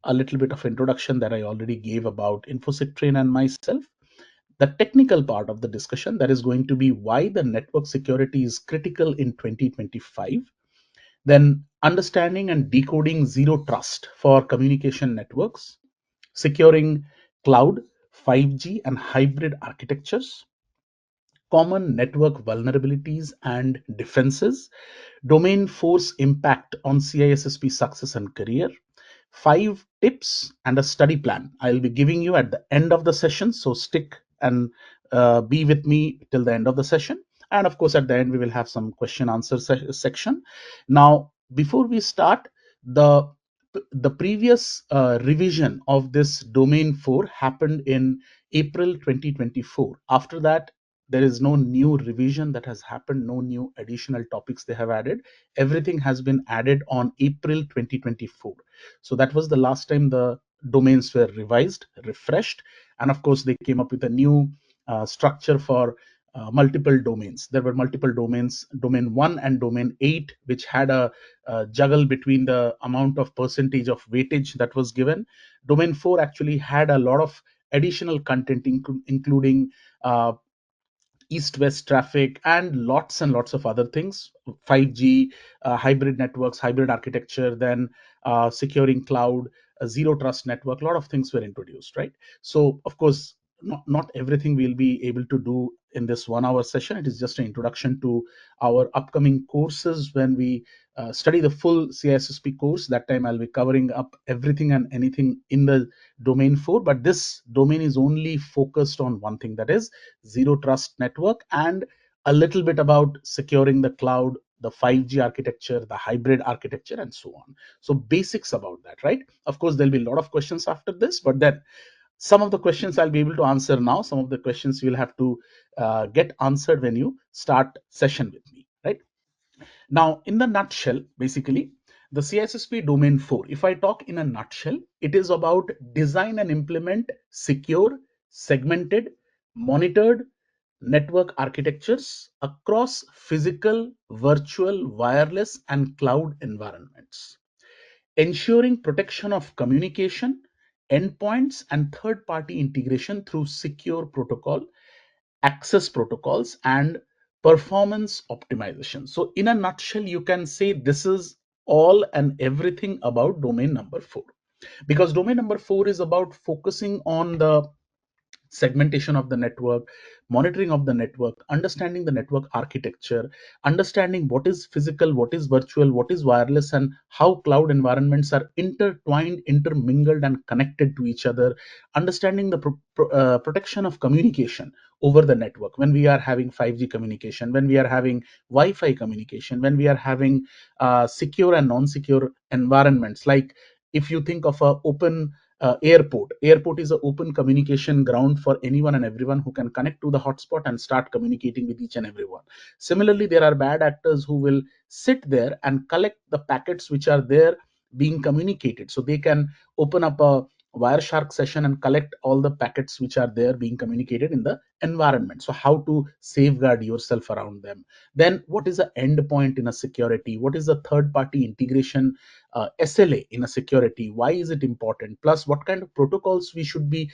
a little bit of introduction that I already gave about InfosecTrain and myself. The technical part of the discussion, that is going to be why the network security is critical in 2025. Then understanding and decoding zero trust for communication networks, securing cloud, 5G and hybrid architectures, common network vulnerabilities and defenses, domain force impact on CISSP success and career, 5 tips and a study plan I'll be giving you at the end of the session. So stick and be with me till the end of the session. And of course, at the end, we will have some question answer section. Now, before we start, the previous revision of this domain 4 happened in April 2024. After that, there is no new revision that has happened, no new additional topics they have added. Everything has been added on April 2024. So that was the last time the domains were revised, refreshed, and of course they came up with a new structure for multiple domains. There were multiple domains, domain 1 and domain 8, which had a juggle between the amount of percentage of weightage that was given. Domain 4 actually had a lot of additional content, including east-west traffic and lots of other things, 5G, hybrid networks, hybrid architecture, then securing cloud, zero trust network. A lot of things were introduced, right? So of course, not everything we'll be able to do in this 1 hour session. It is just an introduction to our upcoming courses. When we study the full CISSP course, that time I'll be covering up everything and anything in the domain 4, but this domain is only focused on one thing, that is zero trust network, and a little bit about securing the cloud, the 5G architecture, the hybrid architecture, and so on. So basics about that, right? Of course, there'll be a lot of questions after this, but then some of the questions I'll be able to answer now. Some of the questions you'll have to get answered when you start session with me, right? Now, in the nutshell, basically, the CISSP Domain 4, if I talk in a nutshell, it is about design and implement secure, segmented, monitored network architectures across physical, virtual, wireless, and cloud environments, ensuring protection of communication, endpoints, and third-party integration through secure protocol, access protocols, and performance optimization. So in a nutshell, you can say this is all and everything about domain number 4, because domain number 4 is about focusing on the segmentation of the network, monitoring of the network, understanding the network architecture, understanding what is physical, what is virtual, what is wireless, and how cloud environments are intertwined, intermingled, and connected to each other, understanding the protection of communication over the network when we are having 5G communication, when we are having Wi-Fi communication, when we are having secure and non-secure environments. Like if you think of a open airport is an open communication ground for anyone and everyone who can connect to the hotspot and start communicating with each and everyone. Similarly, there are bad actors who will sit there and collect the packets which are there being communicated, so they can open up a Wireshark session and collect all the packets which are there being communicated in the environment. So how to safeguard yourself around them. Then what is the endpoint in a security? What is the third party integration, SLA in a security? Why is it important? Plus, what kind of protocols we should be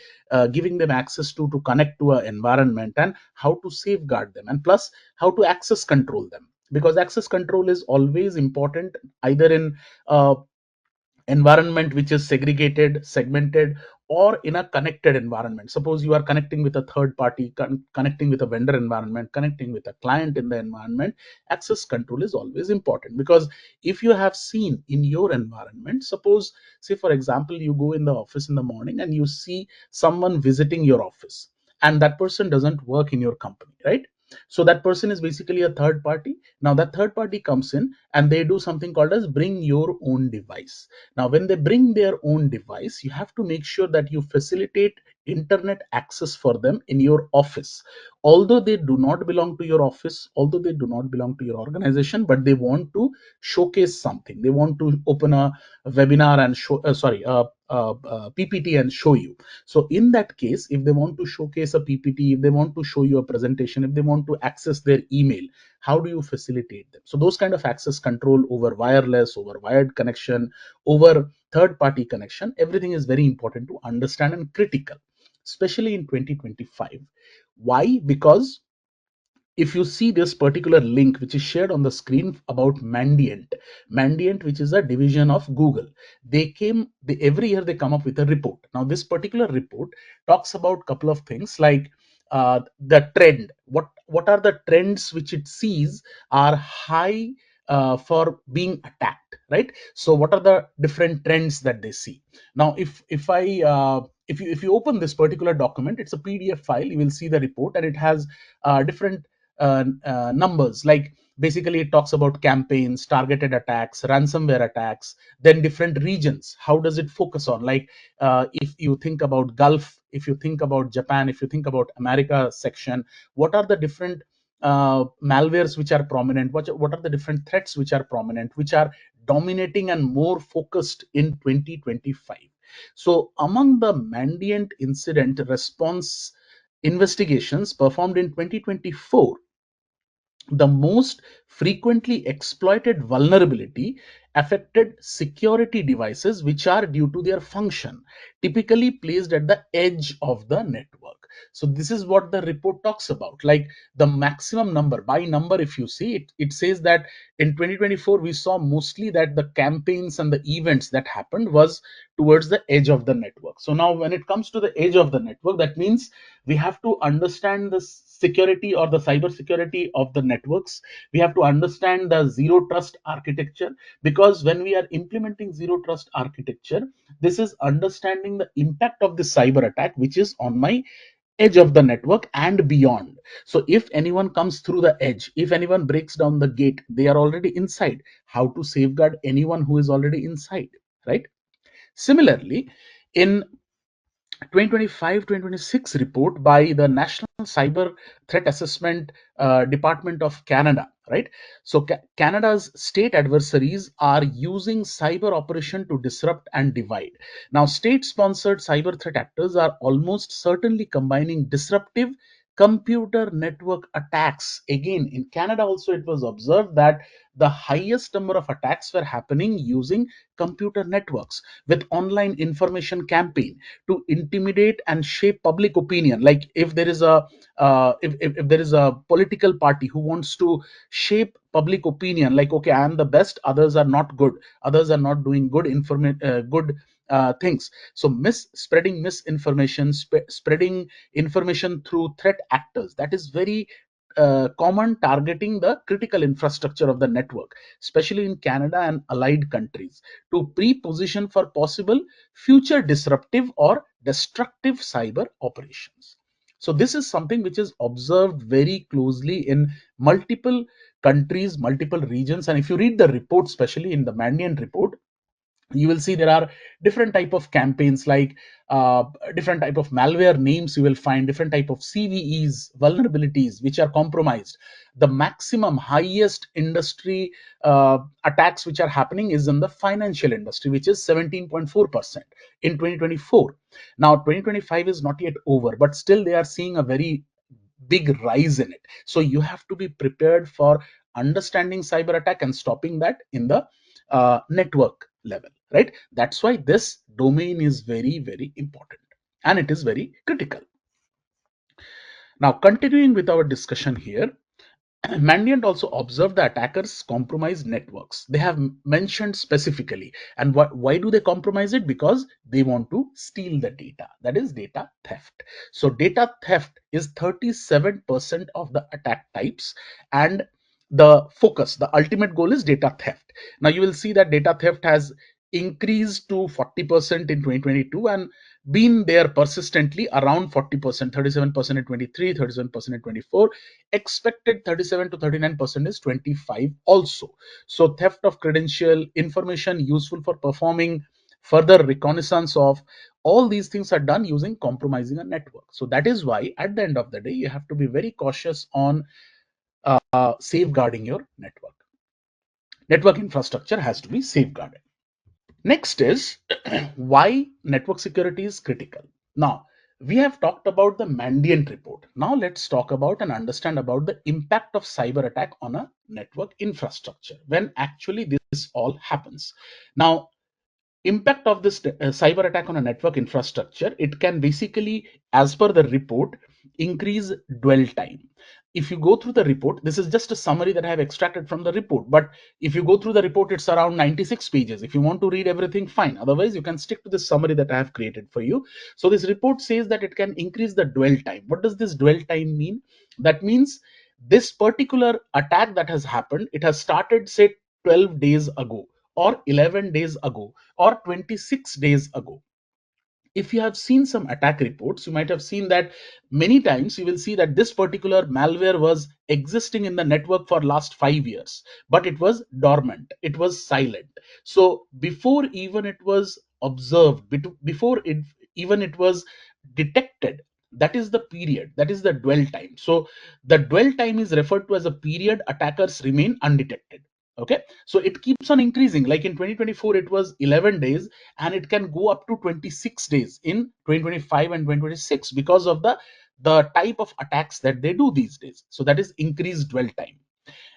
giving them access to connect to an environment, and how to safeguard them, and plus how to access control them, because access control is always important either in environment which is segregated, segmented, or in a connected environment. Suppose you are connecting with a third party, connecting with a vendor environment, connecting with a client in the environment, access control is always important. Because if you have seen in your environment, suppose, say for example, you go in the office in the morning and you see someone visiting your office, and that person doesn't work in your company, right? So that person is basically a third party. Now that third party comes in and they do something called as bring your own device. Now, when they bring their own device, you have to make sure that you facilitate internet access for them in your office. Although they do not belong to your office, although they do not belong to your organization, but they want to showcase something. They want to open a webinar and show, PPT and show you. So in that case, if they want to showcase a PPT, if they want to show you a presentation, if they want to access their email, how do you facilitate them? So those kind of access control over wireless, over wired connection, over third party connection, everything is very important to understand and critical, especially in 2025. Why? Because if you see this particular link which is shared on the screen about Mandiant, which is a division of Google, every year they come up with a report. Now this particular report talks about couple of things like the trend. What are the trends which it sees are high for being attacked, right? So what are the different trends that they see? Now if you open this particular document, it's a PDF file, you will see the report, and it has different numbers. Like basically it talks about campaigns, targeted attacks, ransomware attacks, then different regions, how does it focus on, like if you think about Gulf, if you think about Japan, if you think about America section, what are the different malwares which are prominent, what are the different threats which are prominent, which are dominating and more focused in 2025. So among the Mandiant incident response investigations performed in 2024, the most frequently exploited vulnerability affected security devices which are due to their function, typically placed at the edge of the network. So this is what the report talks about. Like the maximum number, by number, if you see it, it says that in 2024 we saw mostly that the campaigns and the events that happened was towards the edge of the network. So now when it comes to the edge of the network, that means we have to understand the security or the cyber security of the networks. We have to understand the zero trust architecture, because when we are implementing zero trust architecture, this is understanding the impact of the cyber attack which is on my edge of the network and beyond. So if anyone comes through the edge, if anyone breaks down the gate, they are already inside. How to safeguard anyone who is already inside, right? Similarly, in 2025-2026 report by the National Cyber Threat Assessment Department of Canada, right? So Canada's state adversaries are using cyber operation to disrupt and divide. Now, state-sponsored cyber threat actors are almost certainly combining disruptive computer network attacks. Again, in Canada also it was observed that the highest number of attacks were happening using computer networks with online information campaign to intimidate and shape public opinion. Like if there is a if there is a political party who wants to shape public opinion, like okay, I am the best, others are not good, others are not doing good things. So spreading misinformation, spreading information through threat actors, that is very common, targeting the critical infrastructure of the network, especially in Canada and allied countries, to pre-position for possible future disruptive or destructive cyber operations. So this is something which is observed very closely in multiple countries, multiple regions. And if you read the report, especially in the Mandiant report, you will see there are different type of campaigns, like different type of malware names. You will find different type of CVEs, vulnerabilities which are compromised. The maximum highest industry attacks which are happening is in the financial industry, which is 17.4% in 2024. Now 2025 is not yet over, but still they are seeing a very big rise in it. So you have to be prepared for understanding cyber attack and stopping that in the network level, right? That's why this domain is very, very important and it is very critical. Now, continuing with our discussion here, Mandiant also observed the attackers compromise networks. They have mentioned specifically. And why do they compromise it? Because they want to steal the data. That is data theft. So data theft is 37% of the attack types. And the focus, the ultimate goal is data theft. Now you will see that data theft has increased to 40% in 2022 and been there persistently around 40%, 37% in 23, 37% in 24. Expected 37 to 39% is 25 also. So theft of credential information useful for performing further reconnaissance of, all these things are done using compromising a network. So that is why at the end of the day you have to be very cautious on safeguarding your network infrastructure has to be safeguarded. Next is why network security is critical. Now, We have talked about the Mandiant report. Now let's talk about and understand about the impact of cyber attack on a network infrastructure when actually this all happens. Now, impact of this cyber attack on a network infrastructure, it can basically, as per the report, increase dwell time. If you go through the report, this is just a summary that I have extracted from the report, but if you go through the report, it's around 96 pages. If you want to read everything, fine, otherwise you can stick to the summary that I have created for you. So this report says that it can increase the dwell time. What does this dwell time mean? That means this particular attack that has happened, it has started say 12 days ago or 11 days ago or 26 days ago. If you have seen some attack reports, you might have seen that many times you will see that this particular malware was existing in the network for last 5 years, but it was dormant, it was silent. So before even it was observed, before it even it was detected, that is the period, that is the dwell time. So the dwell time is referred to as a period attackers remain undetected. Okay, so it keeps on increasing. Like in 2024 it was 11 days, and it can go up to 26 days in 2025 and 2026 because of the type of attacks that they do these days. So that is increased dwell time.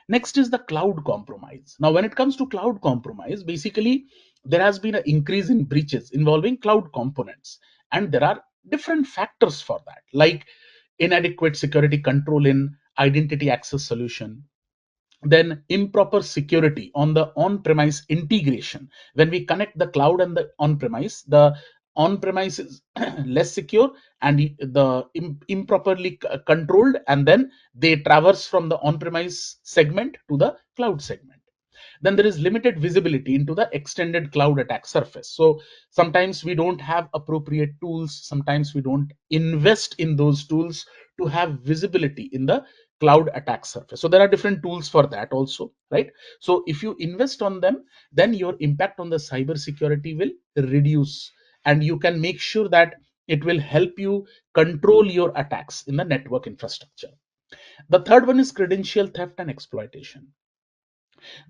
Next is the cloud compromise. Now when it comes to cloud compromise, basically there has been an increase in breaches involving cloud components, and there are different factors for that, like inadequate security control in identity access solution, then improper security on the on-premise integration. When we connect the cloud and the on-premise is less secure, and the improperly controlled, and then they traverse from the on-premise segment to the cloud segment. Then there is limited visibility into the extended cloud attack surface. So sometimes we don't have appropriate tools, sometimes we don't invest in those tools to have visibility in the cloud attack surface. So there are different tools for that also, right? So if you invest on them, then your impact on the cyber security will reduce, and you can make sure that it will help you control your attacks in the network infrastructure. The third one is credential theft and exploitation.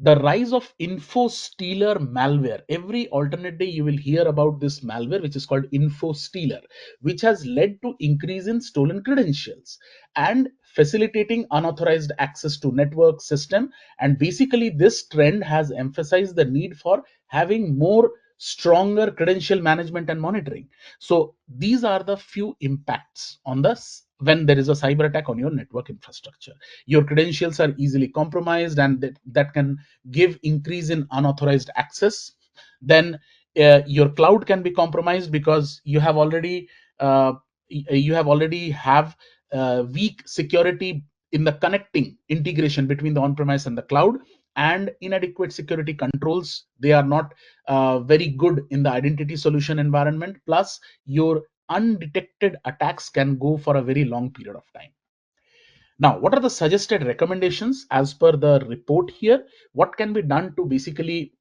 The rise of info stealer malware. Every alternate day you will hear about this malware, which is called info stealer, which has led to increase in stolen credentials and facilitating unauthorized access to network system. And basically this trend has emphasized the need for having more stronger credential management and monitoring. So these are the few impacts on this when there is a cyber attack on your network infrastructure. Your credentials are easily compromised, and that can give increase in unauthorized access. Then your cloud can be compromised because uh, you have already have weak security in the connecting integration between the on-premise and the cloud, and inadequate security controls. They are not very good in the identity solution environment. Plus your undetected attacks can go for a very long period of time. Now, what are the suggested recommendations as per the report here? What can be done to basically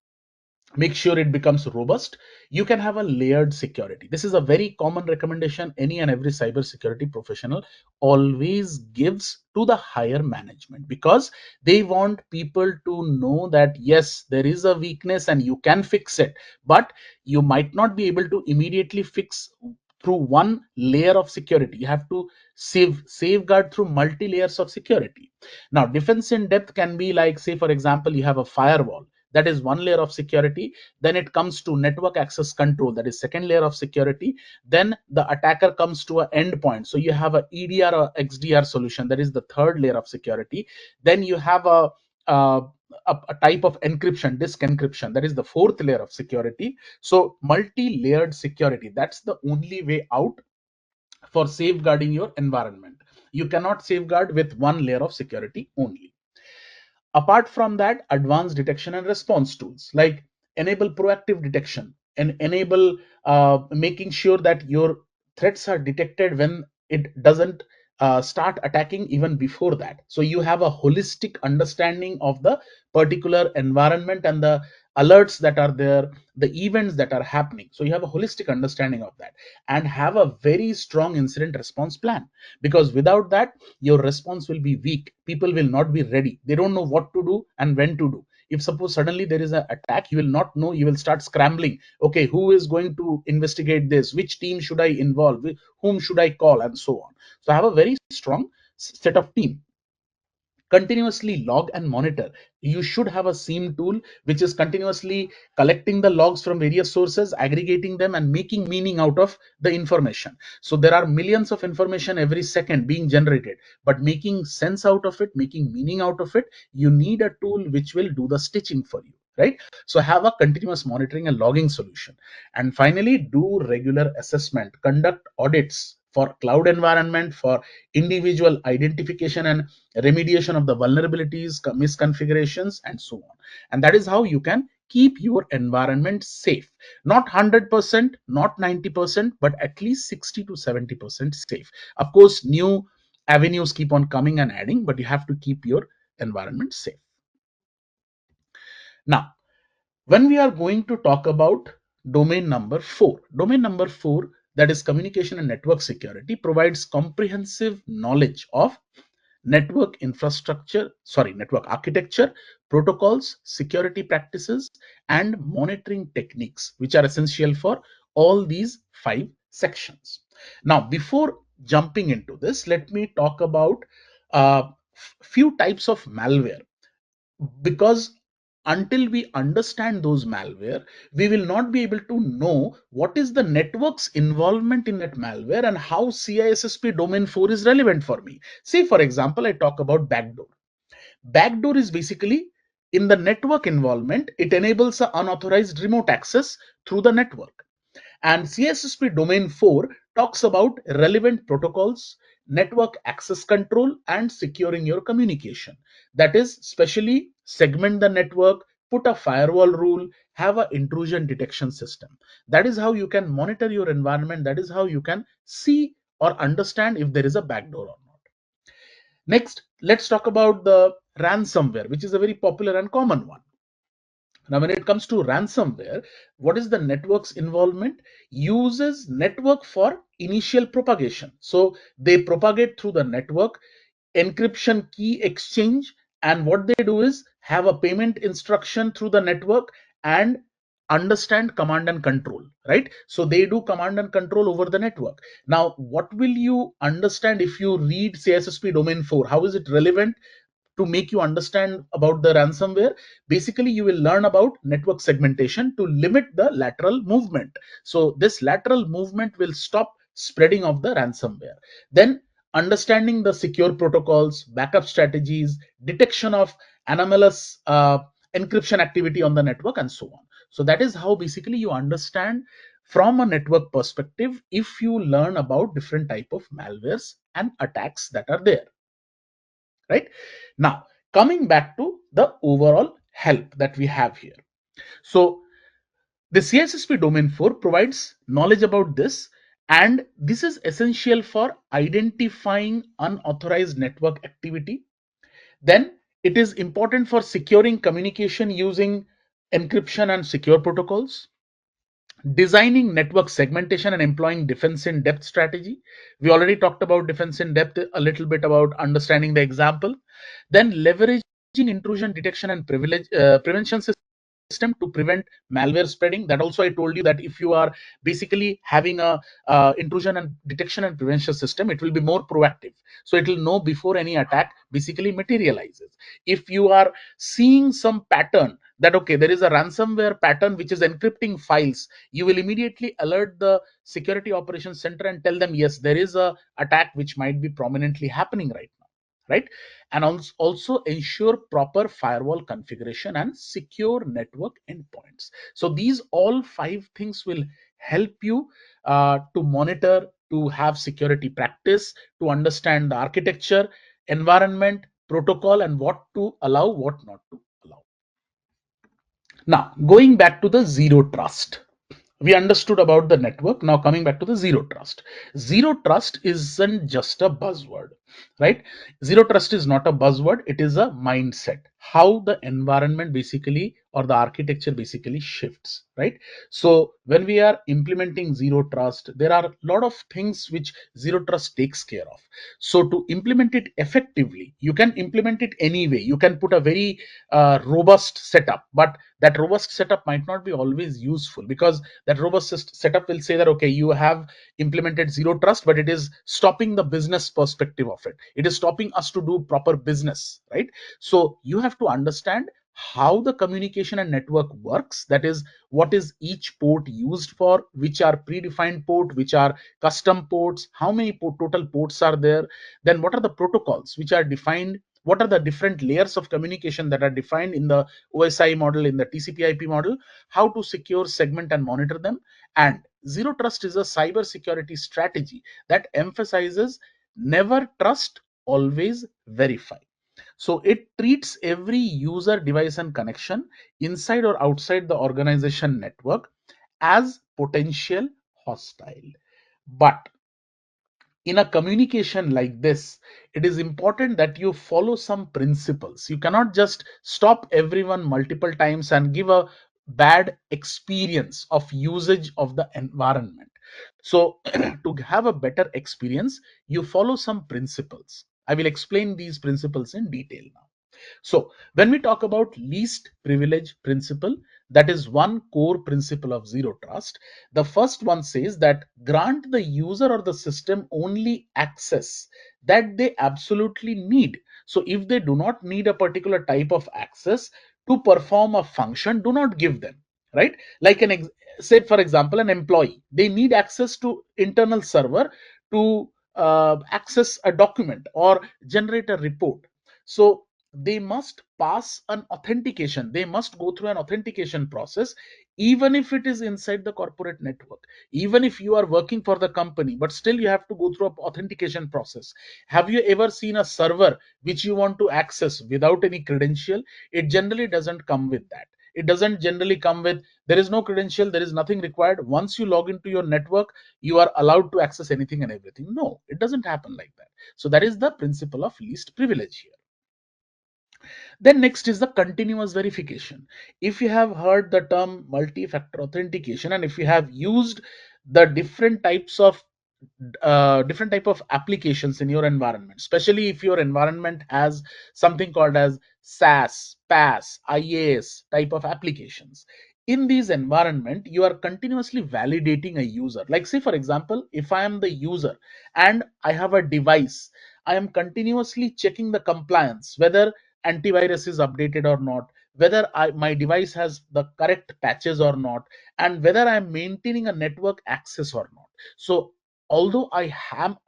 make sure it becomes robust? You can have a layered security. This is a very common recommendation any and every cybersecurity professional always gives to the higher management, because they want people to know that yes, there is a weakness and you can fix it, but you might not be able to immediately fix through one layer of security. You have to safeguard through multi layers of security. Now defense in depth can be like, say for example, you have a firewall, that is one layer of security. Then it comes to network access control, that is second layer of security. Then the attacker comes to an endpoint, so you have a EDR or XDR solution, that is the third layer of security. Then you have a, a type of encryption, disk encryption, that is the fourth layer of security. So multi-layered security, that's the only way out for safeguarding your environment. You cannot safeguard with one layer of security only. Apart from that, advanced detection and response tools like enable proactive detection and enable making sure that your threats are detected when it doesn't start attacking even before that. So you have a holistic understanding of the particular environment and the alerts that are there, the events that are happening. So you have a holistic understanding of that, and have a very strong incident response plan, because without that your response will be weak. People will not be ready, they don't know what to do and when to do. If suppose suddenly there is an attack, you will not know, you will start scrambling. Okay, who is going to investigate this? Which team should I involve? Whom should I call? And so on. So I have a very strong set of team. Continuously log and monitor. You should have a SIEM tool which is continuously collecting the logs from various sources, aggregating them, and making meaning out of the information. So there are millions of information every second being generated, but making sense out of it, making meaning out of it, you need a tool which will do the stitching for you, right? So have a continuous monitoring and logging solution. And finally, do regular assessment, conduct audits for cloud environment, for individual identification and remediation of the vulnerabilities, misconfigurations, and so on. And that is how you can keep your environment safe. Not 100%, not 90%, but at least 60 to 70% safe. Of course, new avenues keep on coming and adding, but you have to keep your environment safe. Now, when we are going to talk about domain number 4, that is communication and network security, provides comprehensive knowledge of network network architecture, protocols, security practices, and monitoring techniques, which are essential for all these 5 sections. Now, before jumping into this, let me talk about a few types of malware, because until we understand those malware, we will not be able to know what is the network's involvement in that malware and how CISSP domain 4 is relevant for me. Say, for example, I talk about backdoor. Backdoor is basically in the network involvement, it enables an unauthorized remote access through the network. And CISSP Domain 4 talks about relevant protocols, network access control, and securing your communication. That is, specially segment the network, put a firewall rule, have an intrusion detection system. That is how you can monitor your environment. That is how you can see or understand if there is a backdoor or not. Next, let's talk about the ransomware, which is a very popular and common one. Now, when it comes to ransomware, what is the network's involvement? Uses network for initial propagation. So they propagate through the network, encryption key exchange, and what they do is have a payment instruction through the network and understand command and control, right? So they do command and control over the network. Now, what will you understand if you read CISSP domain 4? How is it relevant to make you understand about the ransomware? Basically, you will learn about network segmentation to limit the lateral movement. So this lateral movement will stop spreading of the ransomware. Then understanding the secure protocols, backup strategies, detection of anomalous encryption activity on the network, and so on. So that is how basically you understand from a network perspective if you learn about different type of malwares and attacks that are there, right? Now, coming back to the overall help that we have here. So the CISSP domain 4 provides knowledge about this, and this is essential for identifying unauthorized network activity. Then it is important for securing communication using encryption and secure protocols, designing network segmentation and employing defense in depth strategy. We already talked about defense in depth a little bit about understanding the example. Then leveraging intrusion detection and prevention system to prevent malware spreading. That also I told you that if you are basically having a intrusion and detection and prevention system, it will be more proactive. So it will know before any attack basically materializes. If you are seeing some pattern that okay, there is a ransomware pattern which is encrypting files, you will immediately alert the security operations center and tell them, yes, there is a attack which might be prominently happening right now, right? And also ensure proper firewall configuration and secure network endpoints. So these all 5 things will help you to monitor, to have security practice, to understand the architecture, environment, protocol, and what to allow, what not to allow. Now, going back to the zero trust, we understood about the network. Now, coming back to the zero trust. Zero trust isn't just a buzzword, right? Zero trust is not a buzzword, it is a mindset. How the environment basically or the architecture basically shifts, right? So when we are implementing zero trust, there are a lot of things which zero trust takes care of. So to implement it effectively, you can implement it anyway. You can put a very robust setup, but that robust setup might not be always useful, because that robust setup will say that, okay, you have implemented zero trust, but it is stopping the business perspective of it. It is stopping us to do proper business, right? So you have to understand how the communication and network works. That is, what is each port used for, which are predefined port, which are custom ports, how many total ports are there, then what are the protocols which are defined, what are the different layers of communication that are defined in the OSI model, in the TCP/IP model, how to secure, segment, and monitor them. And zero trust is a cyber security strategy that emphasizes never trust, always verify. So it treats every user, device, and connection inside or outside the organization network as potential hostile. But in a communication like this, it is important that you follow some principles. You cannot just stop everyone multiple times and give a bad experience of usage of the environment. So to have a better experience, you follow some principles. I will explain these principles in detail now. So when we talk about least privilege principle, that is one core principle of zero trust. The first one says that grant the user or the system only access that they absolutely need. So if they do not need a particular type of access to perform a function, do not give them, right? Like say for example, an employee, they need access to internal server to access a document or generate a report. So they must pass an authentication, they must go through an authentication process, even if it is inside the corporate network, even if you are working for the company, but still you have to go through an authentication process. Have you ever seen a server which you want to access without any credential? It generally doesn't come with that. It doesn't generally come with, there is no credential, there is nothing required. Once you log into your network, you are allowed to access anything and everything. No, it doesn't happen like that. So that is the principle of least privilege here. Then next is the continuous verification. If you have heard the term multi-factor authentication, and if you have used the different type of applications in your environment, especially if your environment has something called as SAS, PAS, IAS type of applications. In these environment, you are continuously validating a user. Like say for example, if I am the user and I have a device, I am continuously checking the compliance, whether antivirus is updated or not, whether my device has the correct patches or not, and whether I'm maintaining a network access or not. So although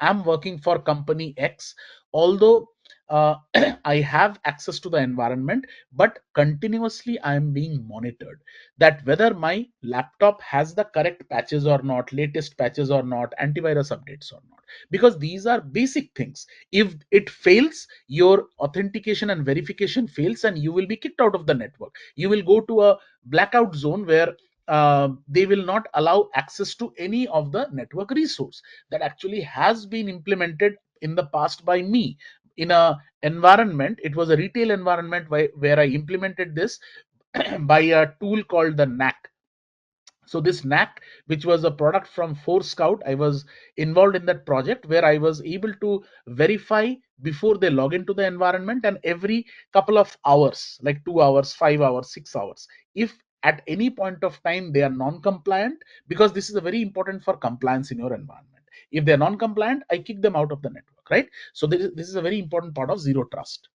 am working for company X, although I have access to the environment, but continuously I am being monitored, that whether my laptop has the correct patches or not, latest patches or not, antivirus updates or not, because these are basic things. If it fails, your authentication and verification fails, and you will be kicked out of the network. You will go to a blackout zone where they will not allow access to any of the network resource. That actually has been implemented in the past by me in a environment. It was a retail environment where I implemented this by a tool called the NAC. So this NAC, which was a product from Forescout, I was involved in that project where I was able to verify before they log into the environment, and every couple of hours, like 2 hours, 5 hours, 6 hours, if at any point of time they are non-compliant, because this is a very important for compliance in your environment. If they're non-compliant, I kick them out of the network, right? So this is a very important part of zero trust.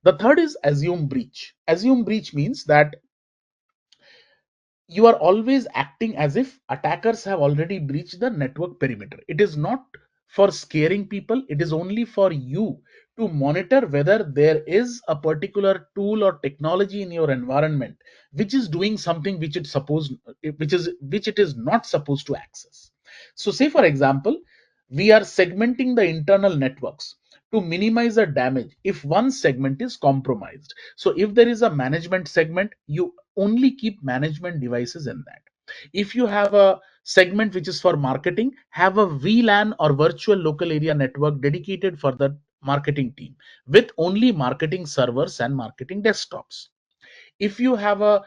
The third is assume breach. Assume breach means that you are always acting as if attackers have already breached the network perimeter. It is not for scaring people, it is only for you to monitor whether there is a particular tool or technology in your environment which is doing something which it is not supposed to access. So say for example, we are segmenting the internal networks to minimize the damage if one segment is compromised. So if there is a management segment, you only keep management devices in that. If you have a segment which is for marketing, have a VLAN or virtual local area network dedicated for the marketing team with only marketing servers and marketing desktops. If you have a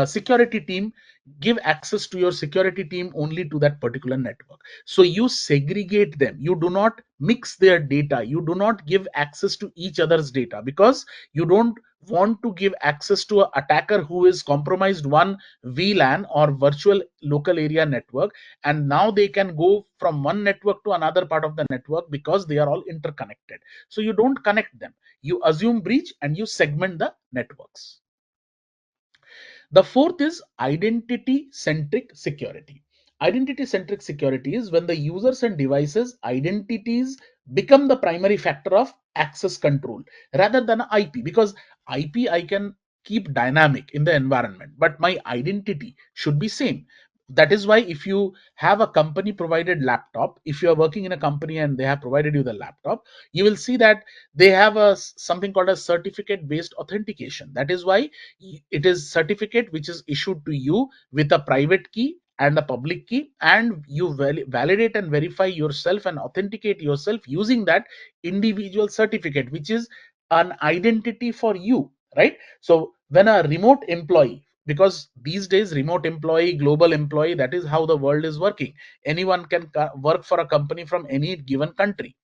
security team, give access to your security team only to that particular network. So you segregate them, you do not mix their data, you do not give access to each other's data, because you don't want to give access to an attacker who is compromised one VLAN or virtual local area network, and now they can go from one network to another part of the network because they are all interconnected. So you don't connect them, you assume breach and you segment the networks. The fourth is identity centric security. Identity centric security is when the users and devices identities become the primary factor of access control rather than IP, because IP I can keep dynamic in the environment, but my identity should be same. That is why if you have a company provided laptop, if you are working in a company and they have provided you the laptop, you will see that they have a something called a certificate based authentication. That is why it is certificate which is issued to you with a private key and a public key, and you validate and verify yourself and authenticate yourself using that individual certificate, which is an identity for you, right? So when a remote employee, because these days remote employee, global employee, that is how the world is working. Anyone can work for a company from any given country.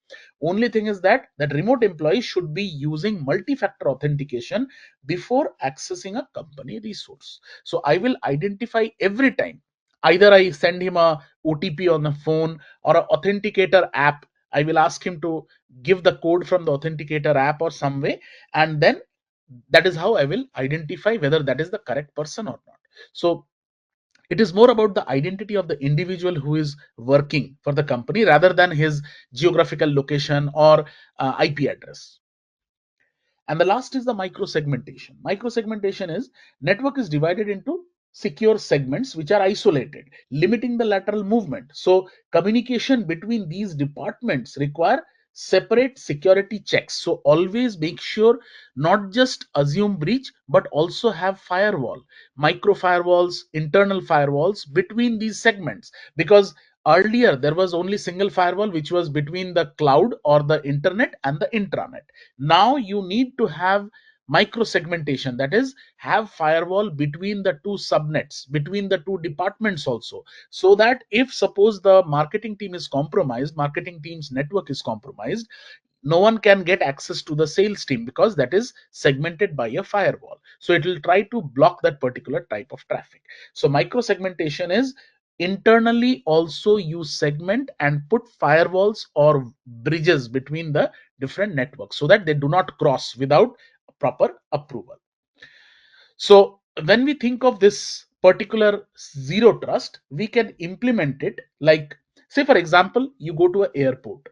Only thing is that that remote employee should be using multi-factor authentication before accessing a company resource. So I will identify every time. Either I send him a OTP on the phone or an authenticator app. I will ask him to give the code from the authenticator app or some way, and then that is how I will identify whether that is the correct person or not. So it is more about the identity of the individual who is working for the company rather than his geographical location or IP address. And the last is the micro-segmentation. Micro-segmentation is network is divided into secure segments which are isolated, limiting the lateral movement. So communication between these departments require separate security checks. So always make sure not just assume breach, but also have firewall, micro firewalls, internal firewalls between these segments. Because earlier there was only single firewall which was between the cloud or the internet and the intranet. Now you need to have micro segmentation, that is have firewall between the two subnets, between the two departments also, so that if suppose the marketing team is compromised, marketing team's network is compromised, no one can get access to the sales team because that is segmented by a firewall. So it will try to block that particular type of traffic. So micro segmentation is internally also you segment and put firewalls or bridges between the different networks so that they do not cross without proper approval. So when we think of this particular zero trust, we can implement it like, say for example, you go to an airport.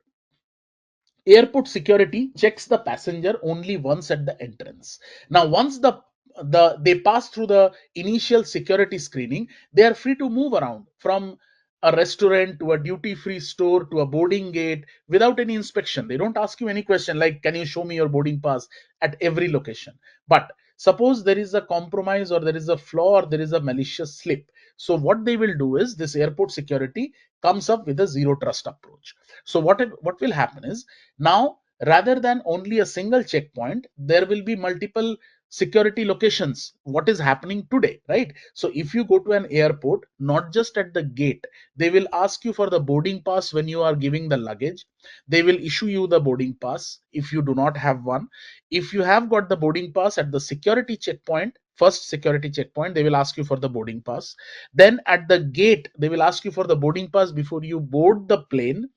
Airport security checks the passenger only once at the entrance. Now once they pass through the initial security screening, they are free to move around from a restaurant to a duty free store to a boarding gate without any inspection. They don't ask you any question like, can you show me your boarding pass at every location? But suppose there is a compromise or there is a flaw or there is a malicious slip, so what they will do is this airport security comes up with a zero trust approach. So what will happen is, now rather than only a single checkpoint, there will be multiple security locations. What is happening today, right? So if you go to an airport, not just at the gate, they will ask you for the boarding pass when you are giving the luggage. They will issue you the boarding pass if you do not have one. If you have got the boarding pass at the security checkpoint, first security checkpoint, they will ask you for the boarding pass. Then at the gate, they will ask you for the boarding pass before you board the plane.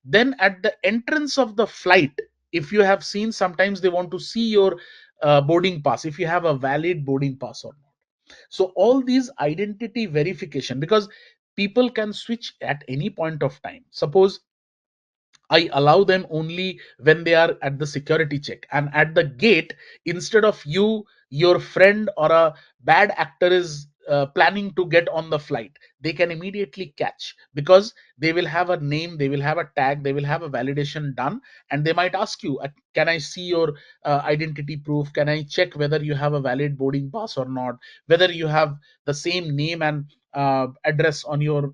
Then at the entrance of the flight, if you have seen, sometimes they want to see your boarding pass, if you have a valid boarding pass or not. So all these identity verification, because people can switch at any point of time. Suppose I allow them only when they are at the security check, and at the gate, instead of you, your friend or a bad actor is planning to get on the flight, they can immediately catch, because they will have a name, they will have a tag, they will have a validation done, and they might ask you, can I see your identity proof? Can I check whether you have a valid boarding pass or not? Whether you have the same name and address on your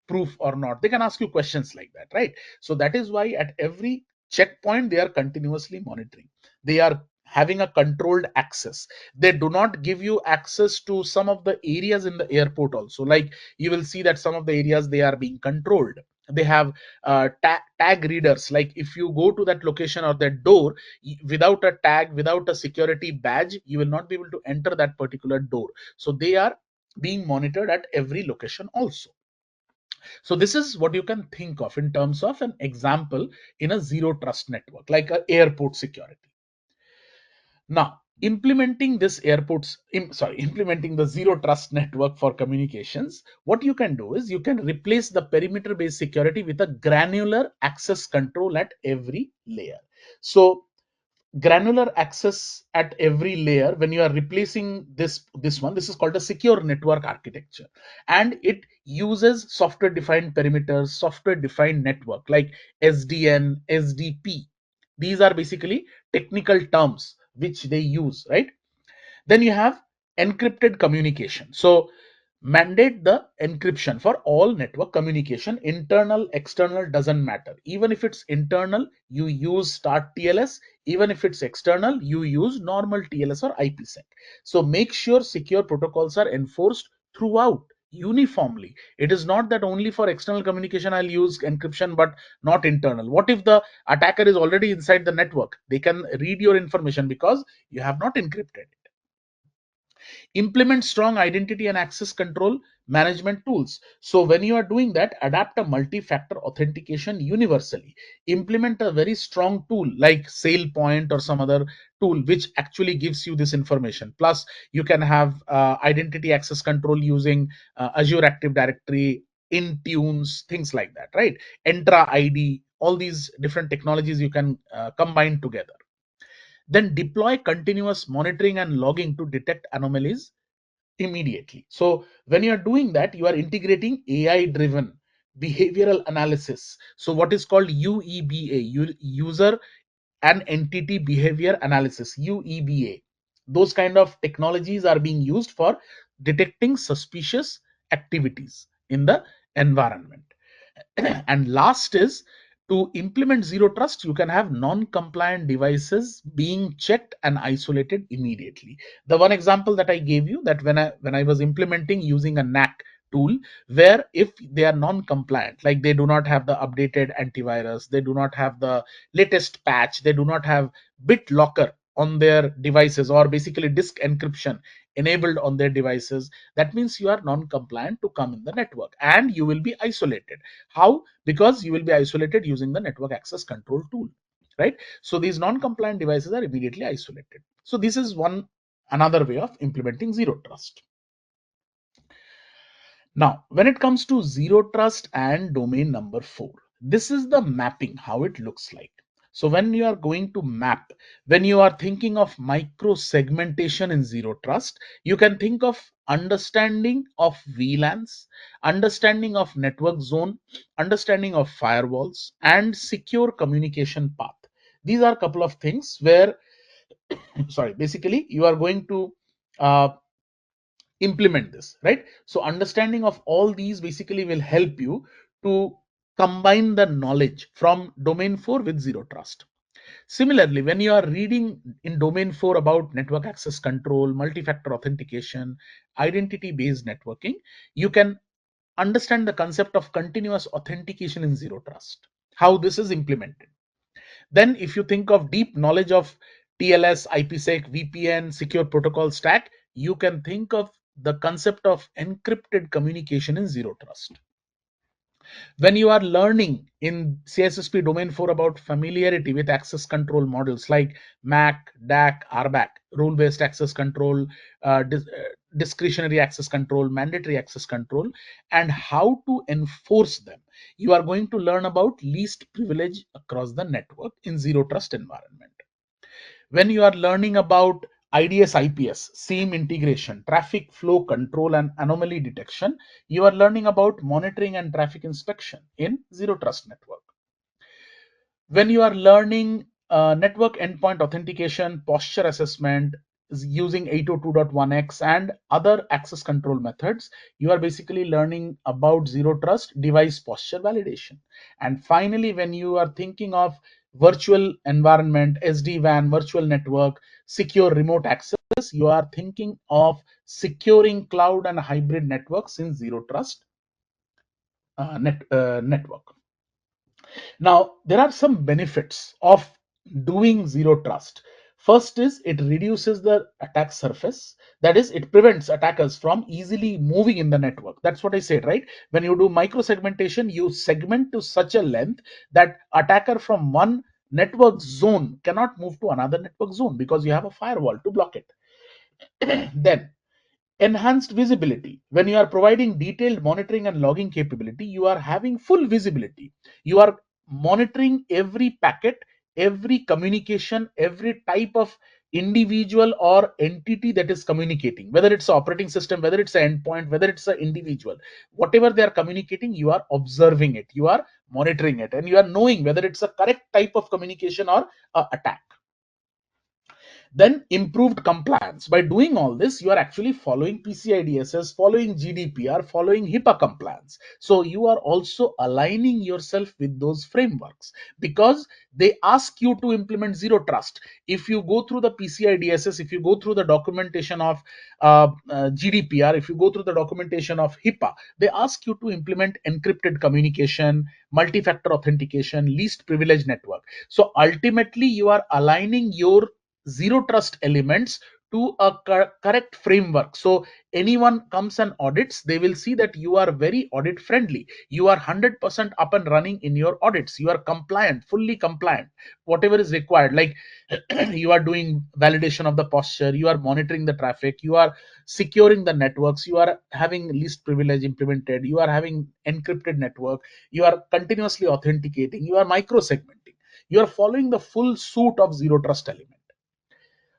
proof or not? They can ask you questions like that, right? So that is why at every checkpoint they are continuously monitoring. They are having a controlled access. They do not give you access to some of the areas in the airport also. Like you will see that some of the areas, they are being controlled. They have tag readers. Like if you go to that location or that door without a tag, without a security badge, you will not be able to enter that particular door. So they are being monitored at every location also. So this is what you can think of in terms of an example in a zero trust network, like a airport security. Now, implementing the zero trust network for communications, what you can do is you can replace the perimeter based security with a granular access control at every layer. So granular access at every layer, when you are replacing this is called a secure network architecture, and it uses software defined perimeters, software defined network like SDN, SDP. These are basically technical terms which they use, right? Then you have encrypted communication. So mandate the encryption for all network communication, internal, external, doesn't matter. Even if it's internal, you use start TLS. Even if it's external, you use normal TLS or IPsec. So make sure secure protocols are enforced throughout uniformly. It is not that only for external communication I'll use encryption but not internal. What if the attacker is already inside the network? They can read your information because you have not encrypted. Implement strong identity and access control management tools. So when you are doing that, adapt a multi-factor authentication universally. Implement a very strong tool like SailPoint or some other tool which actually gives you this information. Plus you can have identity access control using Azure Active Directory, Intunes, things like that, right? Entra ID, all these different technologies you can combine together. Then deploy continuous monitoring and logging to detect anomalies immediately. So when you are doing that, you are integrating AI driven behavioral analysis. So what is called UEBA, user and entity behavior analysis, UEBA. Those kind of technologies are being used for detecting suspicious activities in the environment. And last is, to implement zero trust, you can have non-compliant devices being checked and isolated immediately. The one example that I gave you, that when I was implementing using a NAC tool, where if they are non-compliant, like they do not have the updated antivirus, they do not have the latest patch, they do not have BitLocker on their devices, or basically disk encryption enabled on their devices, that means you are non-compliant to come in the network and you will be isolated. How? Because you will be isolated using the network access control tool, right? So these non-compliant devices are immediately isolated. So this is another way of implementing zero trust. Now, when it comes to zero trust and domain number 4, this is the mapping, how it looks like. So when you are going to map, when you are thinking of micro segmentation in zero trust, you can think of understanding of VLANs, understanding of network zone, understanding of firewalls, and secure communication path. These are a couple of things where, sorry, basically you are going to uh, implement this, right? So understanding of all these basically will help you to combine the knowledge from domain 4 with zero trust. Similarly, when you are reading in domain 4 about network access control, multi-factor authentication, identity based networking, you can understand the concept of continuous authentication in zero trust, how this is implemented. Then if you think of deep knowledge of TLS, IPsec, VPN, secure protocol stack, you can think of the concept of encrypted communication in zero trust. When you are learning in CISSP Domain 4 about familiarity with access control models like MAC, DAC, RBAC, rule-based access control, discretionary access control, mandatory access control, and how to enforce them, you are going to learn about least privilege across the network in zero trust environment. When you are learning about IDS IPS, SIEM integration, traffic flow control, and anomaly detection, you are learning about monitoring and traffic inspection in zero trust network. When you are learning network endpoint authentication, posture assessment using 802.1x and other access control methods, you are basically learning about zero trust device posture validation. And finally, when you are thinking of virtual environment, SD-WAN, virtual network, secure remote access, you are thinking of securing cloud and hybrid networks in zero trust network. Now, there are some benefits of doing zero trust. First is it reduces the attack surface. That is, it prevents attackers from easily moving in the network. That's what I said, right? When you do micro segmentation, you segment to such a length that attacker from one network zone cannot move to another network zone because you have a firewall to block it. Then enhanced visibility. When you are providing detailed monitoring and logging capability, you are having full visibility. You are monitoring every packet, every communication, every type of individual or entity that is communicating, whether it's an operating system, whether it's an endpoint, whether it's an individual, whatever they are communicating, you are observing it, you are monitoring it, and you are knowing whether it's a correct type of communication or attack. Then improved compliance. By doing all this, you are actually following PCI DSS, following GDPR, following HIPAA compliance. So you are also aligning yourself with those frameworks because they ask you to implement zero trust. If you go through the PCI DSS, if you go through the documentation of GDPR, if you go through the documentation of HIPAA, they ask you to implement encrypted communication, multi-factor authentication, least privilege network. So ultimately, you are aligning your zero trust elements to a correct framework. So anyone comes and audits, they will see that you are very audit friendly, you are 100% up and running in your audits, you are compliant, fully compliant, whatever is required. Like you are doing validation of the posture, you are monitoring the traffic, you are securing the networks, you are having least privilege implemented, you are having encrypted network, you are continuously authenticating, you are micro segmenting, you are following the full suite of zero trust element.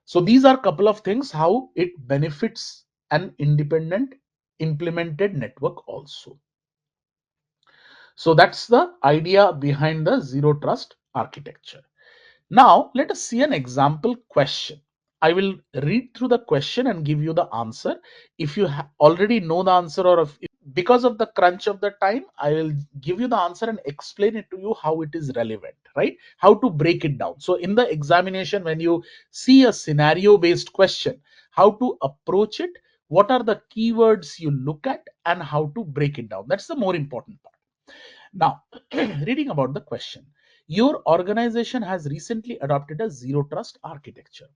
So these are a couple of things how it benefits an independent implemented network also. So that's the idea behind the zero trust architecture. Now let us see an example question. I will read through the question and give you the answer. If you already know the answer, or if because of the crunch of the time, I will give you the answer and explain it to you how it is relevant, right? How to break it down. So in the examination, when you see a scenario based question, how to approach it, what are the keywords you look at, and how to break it down. That's the more important part. Now, reading about the question. Your organization has recently adopted a zero trust architecture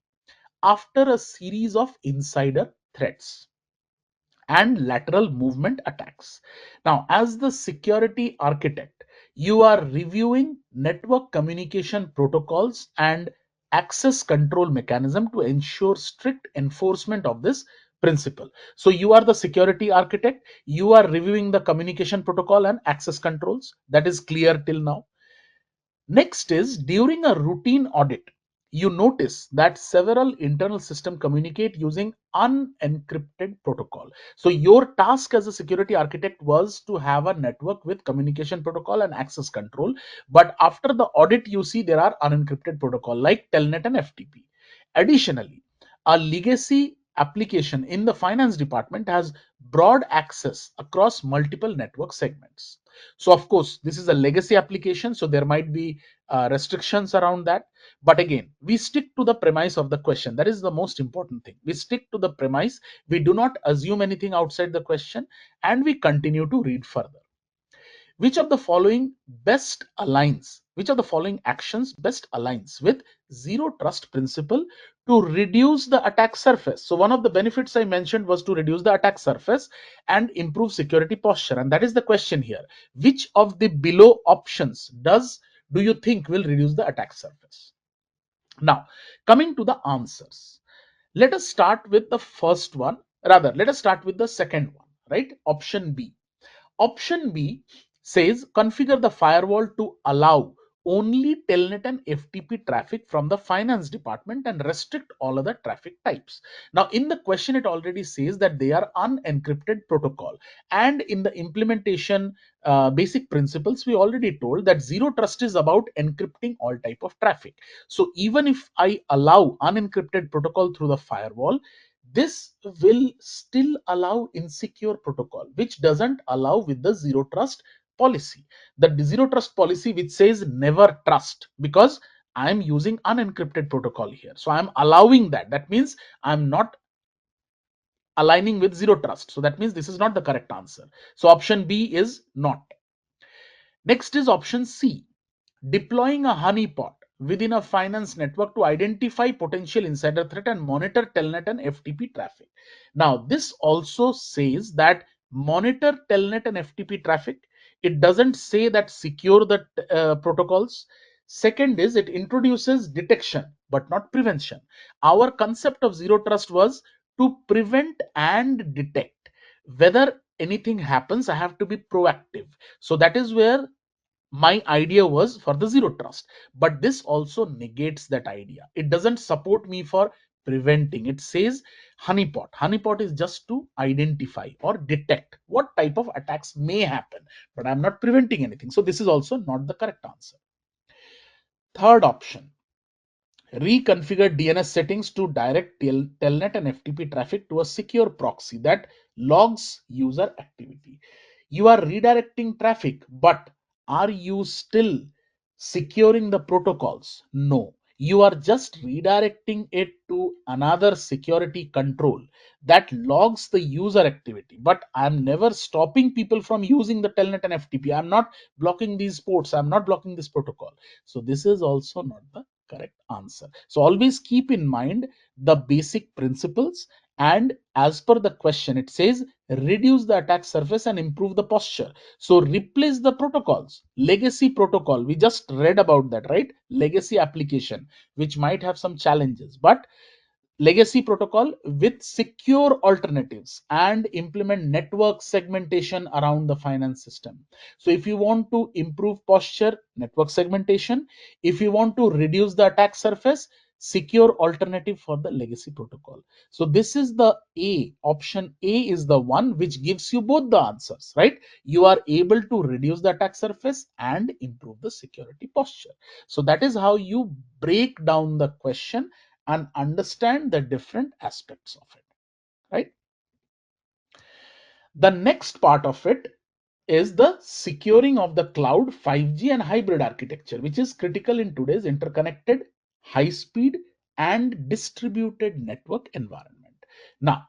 after a series of insider threats and lateral movement attacks. Now, as the security architect, you are reviewing network communication protocols and access control mechanism to ensure strict enforcement of this principle. So you are the security architect, you are reviewing the communication protocol and access controls. That is clear till now. Next is during a routine audit, you notice that several internal systems communicate using unencrypted protocol. So your task as a security architect was to have a network with communication protocol and access control. But after the audit, you see there are unencrypted protocol like Telnet and FTP. Additionally, a legacy application in the finance department has broad access across multiple network segments. So of course, this is a legacy application, so there might be restrictions around that. But again, we stick to the premise of the question. That is the most important thing. We stick to the premise. We do not assume anything outside the question, and we continue to read further. Which of the following best aligns, which of the following actions best aligns with zero trust principle to reduce the attack surface? So one of the benefits I mentioned was to reduce the attack surface and improve security posture. And that is the question here. Which of the below options do you think will reduce the attack surface? Now, coming to the answers, let us start with the first one. Rather, let us start with the second one, right? Option B. Option B says configure the firewall to allow only telnet and FTP traffic from the finance department and restrict all other traffic types. Now, in the question, it already says that they are unencrypted protocol. And in the implementation basic principles, we already told that zero trust is about encrypting all type of traffic. So even if I allow unencrypted protocol through the firewall, this will still allow insecure protocol, which doesn't allow with the zero trust policy. The zero trust policy which says never trust, because I'm using unencrypted protocol here. So I'm allowing that. That means I'm not aligning with zero trust. So that means this is not the correct answer. So option B is not. Next is option C, deploying a honeypot within a finance network to identify potential insider threat and monitor telnet and FTP traffic. Now, this also says that monitor telnet and FTP traffic. It doesn't say that secure the protocols. Second is it introduces detection but not prevention. Our concept of zero trust was to prevent and detect. Whether anything happens, I have to be proactive. So that is where my idea was for the zero trust, but this also negates that idea. It doesn't support me for preventing. It says honeypot is just to identify or detect what type of attacks may happen, but I'm not preventing anything. So this is also not the correct answer. Third option, reconfigure DNS settings to direct telnet and FTP traffic to a secure proxy that logs user activity. You are redirecting traffic, but are you still securing the protocols? No. You are just redirecting it to another security control that logs the user activity. But I'm never stopping people from using the telnet and FTP. I'm not blocking these ports. I'm not blocking this protocol. So this is also not the correct answer. So always keep in mind the basic principles, and as per the question it says reduce the attack surface and improve the posture. So replace the protocols. Legacy protocol, we just read about that, right? Legacy application which might have some challenges, but legacy protocol with secure alternatives and implement network segmentation around the finance system. So if you want to improve posture, network segmentation. If you want to reduce the attack surface, secure alternative for the legacy protocol. So this is the A. Option A is the one which gives you both the answers, right? You are able to reduce the attack surface and improve the security posture. So that is how you break down the question and understand the different aspects of it, right? The next part of it is the securing of the cloud, 5G and hybrid architecture, which is critical in today's interconnected, high speed and distributed network environment. Now,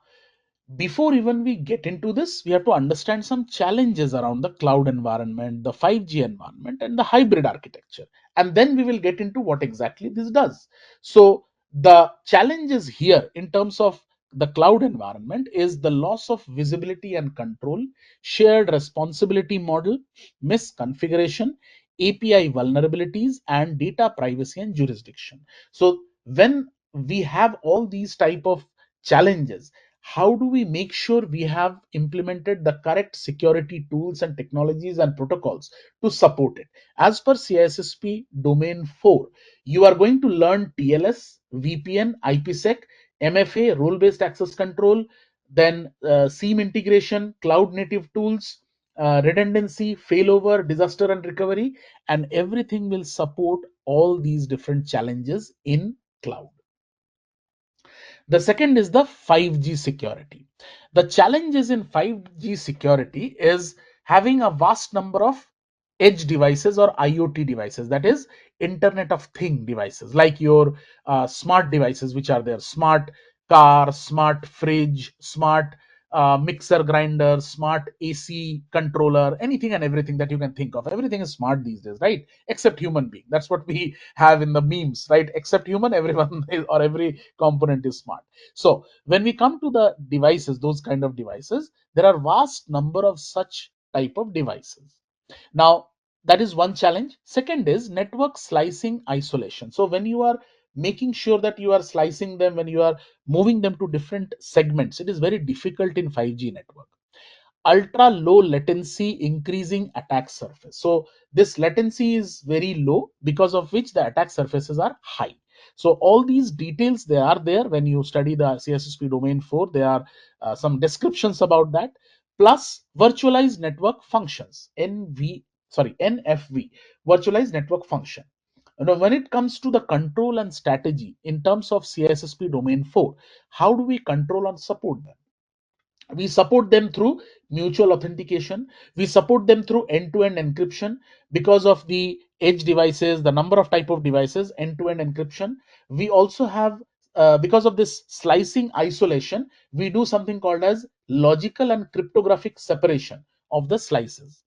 before even we get into this, we have to understand some challenges around the cloud environment, the 5G environment, and the hybrid architecture. And then we will get into what exactly this does. So, the challenges here in terms of the cloud environment is the loss of visibility and control, shared responsibility model, misconfiguration, API vulnerabilities, and data privacy and jurisdiction. So, when we have all these type of challenges, how do we make sure we have implemented the correct security tools and technologies and protocols to support it? As per CISSP Domain 4, you are going to learn TLS, VPN, IPsec, MFA, role-based access control, then SIEM integration, cloud native tools, redundancy, failover, disaster and recovery, and everything will support all these different challenges in cloud. The second is the 5G security. The challenges in 5G security is having a vast number of edge devices or IoT devices, that is Internet of Thing devices, like your smart devices, which are there: smart car, smart fridge, smart mixer grinder, smart AC controller, anything and everything that you can think of. Everything is smart these days, right? Except human being. That's what we have in the memes, right? Except human, everyone or every component is smart. So when we come to the devices, those kind of devices, there are vast number of such type of devices. Now, that is one challenge. Second is network slicing isolation. So when you are making sure that you are slicing them, when you are moving them to different segments, it is very difficult in 5G network. Ultra low latency increasing attack surface. So this latency is very low, because of which the attack surfaces are high. So all these details, they are there when you study the CISSP domain 4. There are some descriptions about that. Plus virtualized network functions, NFV, virtualized network function. Now, when it comes to the control and strategy in terms of CISSP domain 4, how do we control and support them? We support them through mutual authentication. We support them through end-to-end encryption because of the edge devices, the number of type of devices, end-to-end encryption. We also have, because of this slicing isolation, we do something called as logical and cryptographic separation of the slices.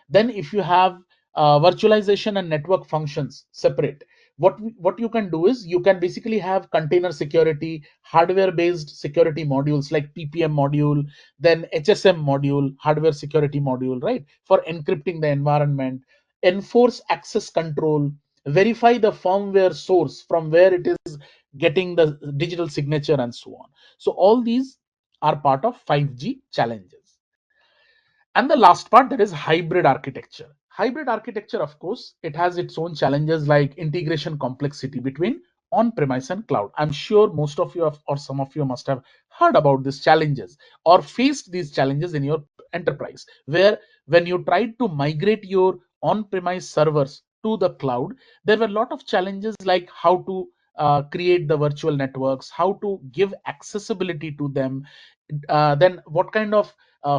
Then if you have virtualization and network functions separate, what you can do is you can basically have container security, hardware based security modules like ppm module, then hsm module, hardware security module, right, for encrypting the environment, enforce access control, verify the firmware source from where it is getting the digital signature, and so on. So all these are part of 5G challenges. And the last part, that is hybrid architecture. Hybrid architecture, of course, it has its own challenges like integration complexity between on-premise and cloud. I'm sure most of you have, or some of you must have heard about these challenges or faced these challenges in your enterprise, where when you tried to migrate your on-premise servers to the cloud, there were a lot of challenges like how to create the virtual networks, how to give accessibility to them, then what kind of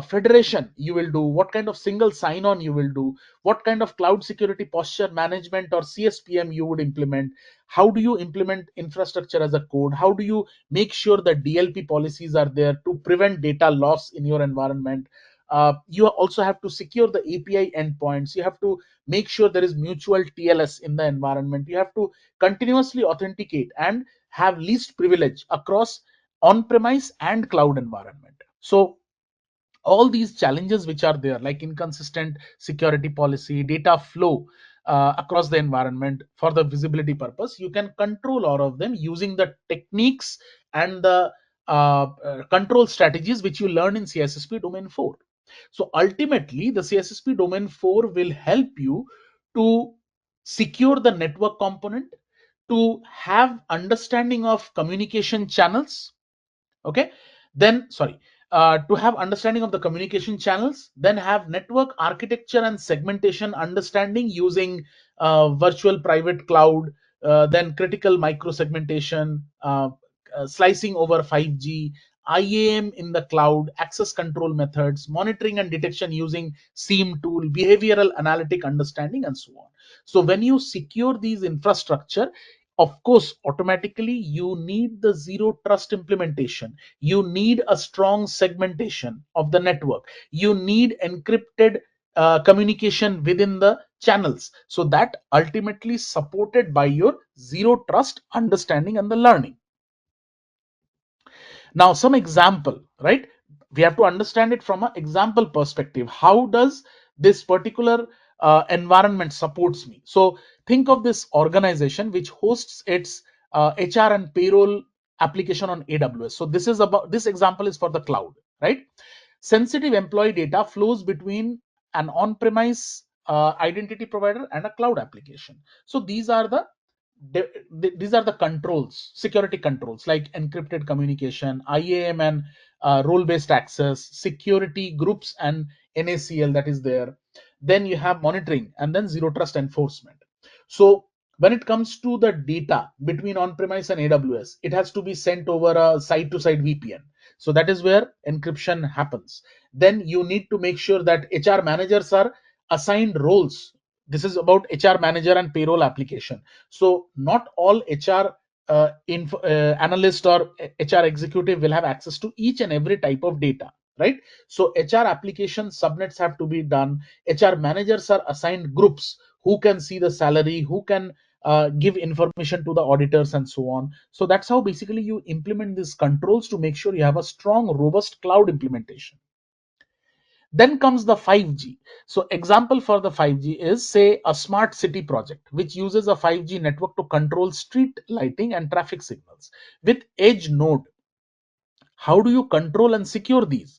federation you will do, what kind of single sign-on you will do, what kind of cloud security posture management or CSPM you would implement, how do you implement infrastructure as a code, how do you make sure that DLP policies are there to prevent data loss in your environment. You also have to secure the API endpoints, you have to make sure there is mutual TLS in the environment, you have to continuously authenticate and have least privilege across on-premise and cloud environment. So all these challenges which are there, like inconsistent security policy, data flow across the environment for the visibility purpose, you can control all of them using the techniques and the control strategies which you learn in CISSP Domain 4. So ultimately, the CISSP Domain 4 will help you to secure the network component, to have understanding of communication channels, okay, then sorry, to have understanding of the communication channels, then have network architecture and segmentation understanding using virtual private cloud, then critical micro segmentation, slicing over 5G, IAM in the cloud, access control methods, monitoring and detection using SIEM tool, behavioral analytic understanding, and so on. So when you secure these infrastructure, of course, automatically you need the zero trust implementation, you need a strong segmentation of the network, you need encrypted communication within the channels, so that ultimately supported by your zero trust understanding and the learning. Now some example, right, we have to understand it from an example perspective. How does this particular environment supports me? So think of this organization which hosts its HR and payroll application on AWS. So this is about, this example is for the cloud, right? Sensitive employee data flows between an on-premise identity provider and a cloud application. So these are the controls, security controls like encrypted communication, IAM and role-based access, security groups and NACL that is there. Then you have monitoring and then zero trust enforcement. So when it comes to the data between on-premise and AWS, it has to be sent over a side-to-side VPN. So that is where encryption happens. Then you need to make sure that HR managers are assigned roles. This is about HR manager and payroll application. So not all HR analyst or HR executive will have access to each and every type of data, right? So HR application subnets have to be done. HR managers are assigned groups who can see the salary, who can give information to the auditors, and so on. So that's how basically you implement these controls to make sure you have a strong, robust cloud implementation. Then comes the 5G. So example for the 5G is, say, a smart city project which uses a 5G network to control street lighting and traffic signals with edge node. How do you control and secure these?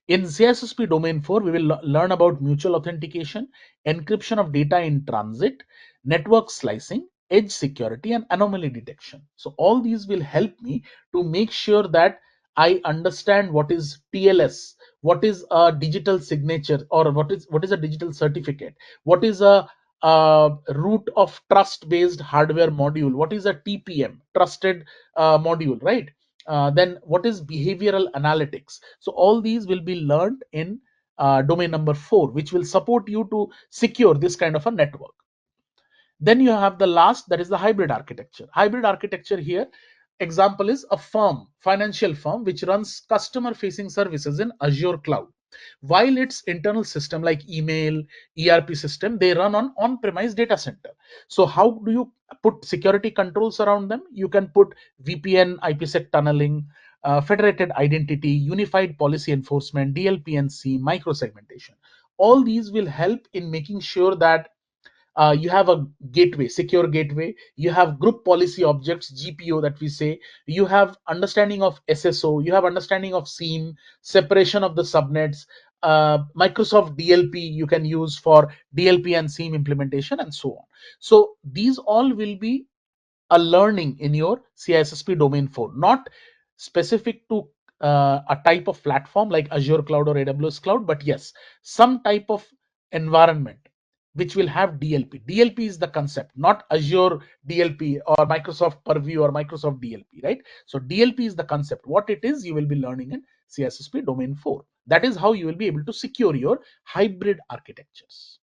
In CISSP Domain 4, we will learn about mutual authentication, encryption of data in transit, network slicing, edge security, and anomaly detection. So all these will help me to make sure that I understand what is TLS, what is a digital signature, or what is a digital certificate, what is a root of trust based hardware module, what is a TPM, trusted module, right? Then what is behavioral analytics? So all these will be learned in domain number 4, which will support you to secure this kind of a network. Then you have the last, that is the hybrid architecture. Hybrid architecture here, example is a firm, financial firm, which runs customer facing services in Azure cloud, while its internal system like email, ERP system, they run on on-premise data center. So how do you put security controls around them? You can put VPN, IPsec tunneling, federated identity, unified policy enforcement, DLPNC, micro-segmentation. All these will help in making sure that you have a gateway, secure gateway, you have group policy objects, GPO that we say, you have understanding of SSO, you have understanding of SIEM, separation of the subnets, Microsoft DLP you can use for DLP and SIEM implementation, and so on. So these all will be a learning in your CISSP domain 4, not specific to a type of platform like Azure cloud or AWS cloud, but yes, some type of environment which will have DLP. DLP is the concept, not Azure DLP or Microsoft Purview or Microsoft DLP, right? So DLP is the concept. What it is, you will be learning in CISSP domain 4. That is how you will be able to secure your hybrid architectures.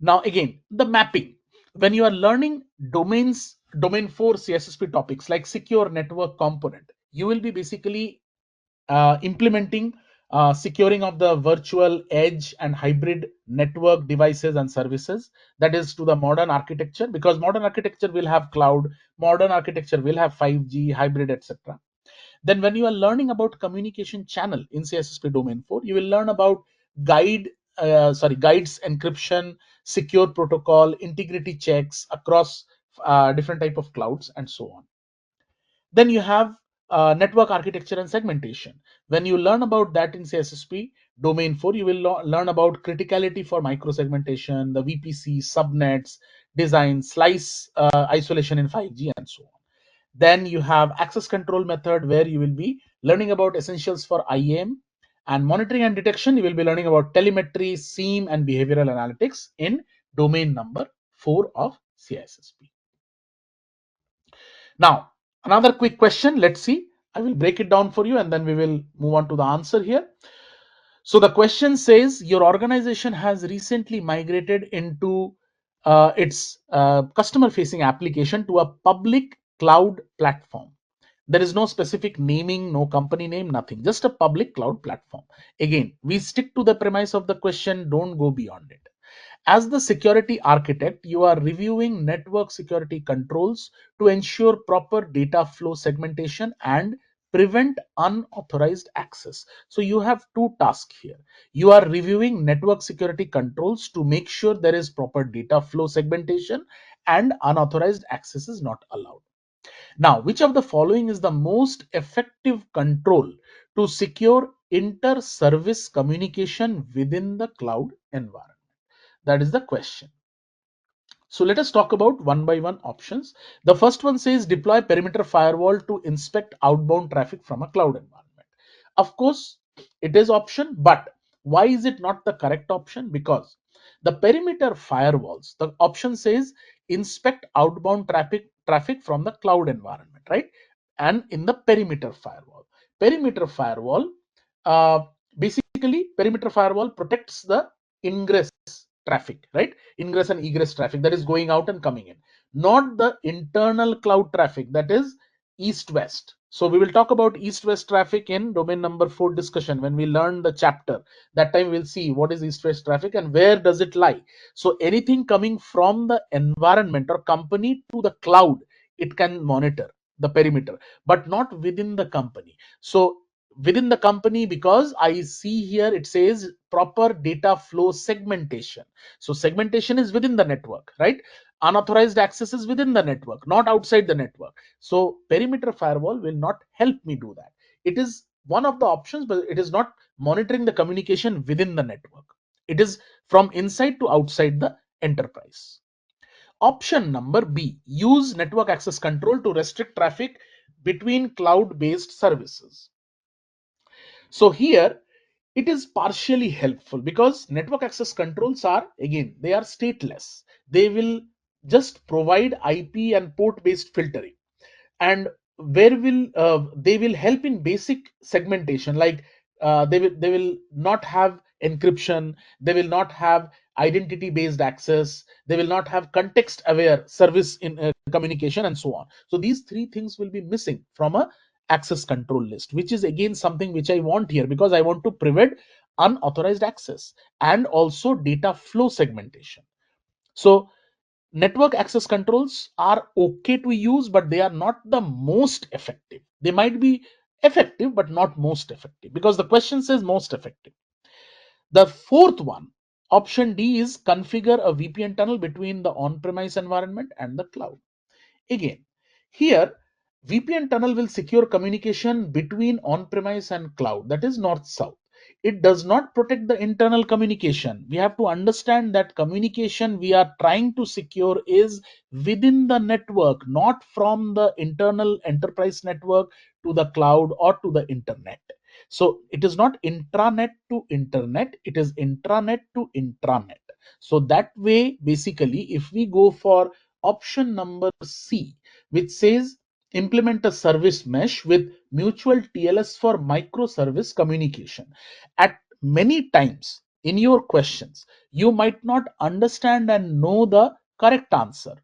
Now again, the mapping. When you are learning domain 4 CISSP topics like secure network component, you will be basically implementing securing of the virtual edge and hybrid network devices and services, that is to the modern architecture, because modern architecture will have cloud, modern architecture will have 5G, hybrid, etc. Then when you are learning about communication channel in CISSP domain 4, you will learn about guides, encryption, secure protocol, integrity checks across different type of clouds, and so on. Then you have network architecture and segmentation. When you learn about that in CISSP domain 4, you will learn about criticality for micro-segmentation, the VPC, subnets, design, slice isolation in 5G, and so on. Then you have access control method, where you will be learning about essentials for IAM, and monitoring and detection. You will be learning about telemetry, SIEM, and behavioral analytics in domain number 4 of CISSP. Now, another quick question. Let's see. I will break it down for you and then we will move on to the answer here. So the question says your organization has recently migrated into its customer facing application to a public cloud platform. There is no specific naming, no company name, nothing, just a public cloud platform. Again, we stick to the premise of the question, don't go beyond it. As the security architect, you are reviewing network security controls to ensure proper data flow segmentation and prevent unauthorized access. So you have two tasks here. You are reviewing network security controls to make sure there is proper data flow segmentation and unauthorized access is not allowed. Now, which of the following is the most effective control to secure inter-service communication within the cloud environment? That is the question. So let us talk about one by one options. The first one says deploy perimeter firewall to inspect outbound traffic from a cloud environment. Of course, it is option, but why is it not the correct option? Because the perimeter firewalls, the option says inspect outbound traffic from the cloud environment, right? And in the perimeter firewall, uh, basically perimeter firewall protects the ingress traffic, right? Ingress and egress traffic that is going out and coming in, not the internal cloud traffic, that is east west. So we will talk about east west traffic in domain number 4 discussion when we learn the chapter. That time we'll see what is east west traffic and where does it lie. So anything coming from the environment or company to the cloud, it can monitor the perimeter, but not within the company. So within the company, because I see here it says proper data flow segmentation. So segmentation is within the network, right? Unauthorized access is within the network, not outside the network. So perimeter firewall will not help me do that. It is one of the options, but it is not monitoring the communication within the network. It is from inside to outside the enterprise. Option number B, use network access control to restrict traffic between cloud-based services. So here it is partially helpful because network access controls are, again, they are stateless. They will just provide IP and port based filtering. And where will they will help in basic segmentation, like they will not have encryption, they will not have identity based access, they will not have context aware service in communication, and so on. So these three things will be missing from a access control list, which is again something which I want here, because I want to prevent unauthorized access and also data flow segmentation. So network access controls are okay to use, but they are not the most effective. They might be effective but not most effective, because the question says most effective. The fourth one, option D, is configure a VPN tunnel between the on-premise environment and the cloud. Again, here VPN tunnel will secure communication between on-premise and cloud, that is north-south. It does not protect the internal communication. We have to understand that communication we are trying to secure is within the network, not from the internal enterprise network to the cloud or to the internet. So it is not intranet to internet, it is intranet to intranet. So that way, basically, if we go for option number C, which says implement a service mesh with mutual TLS for microservice communication. At many times in your questions, you might not understand and know the correct answer.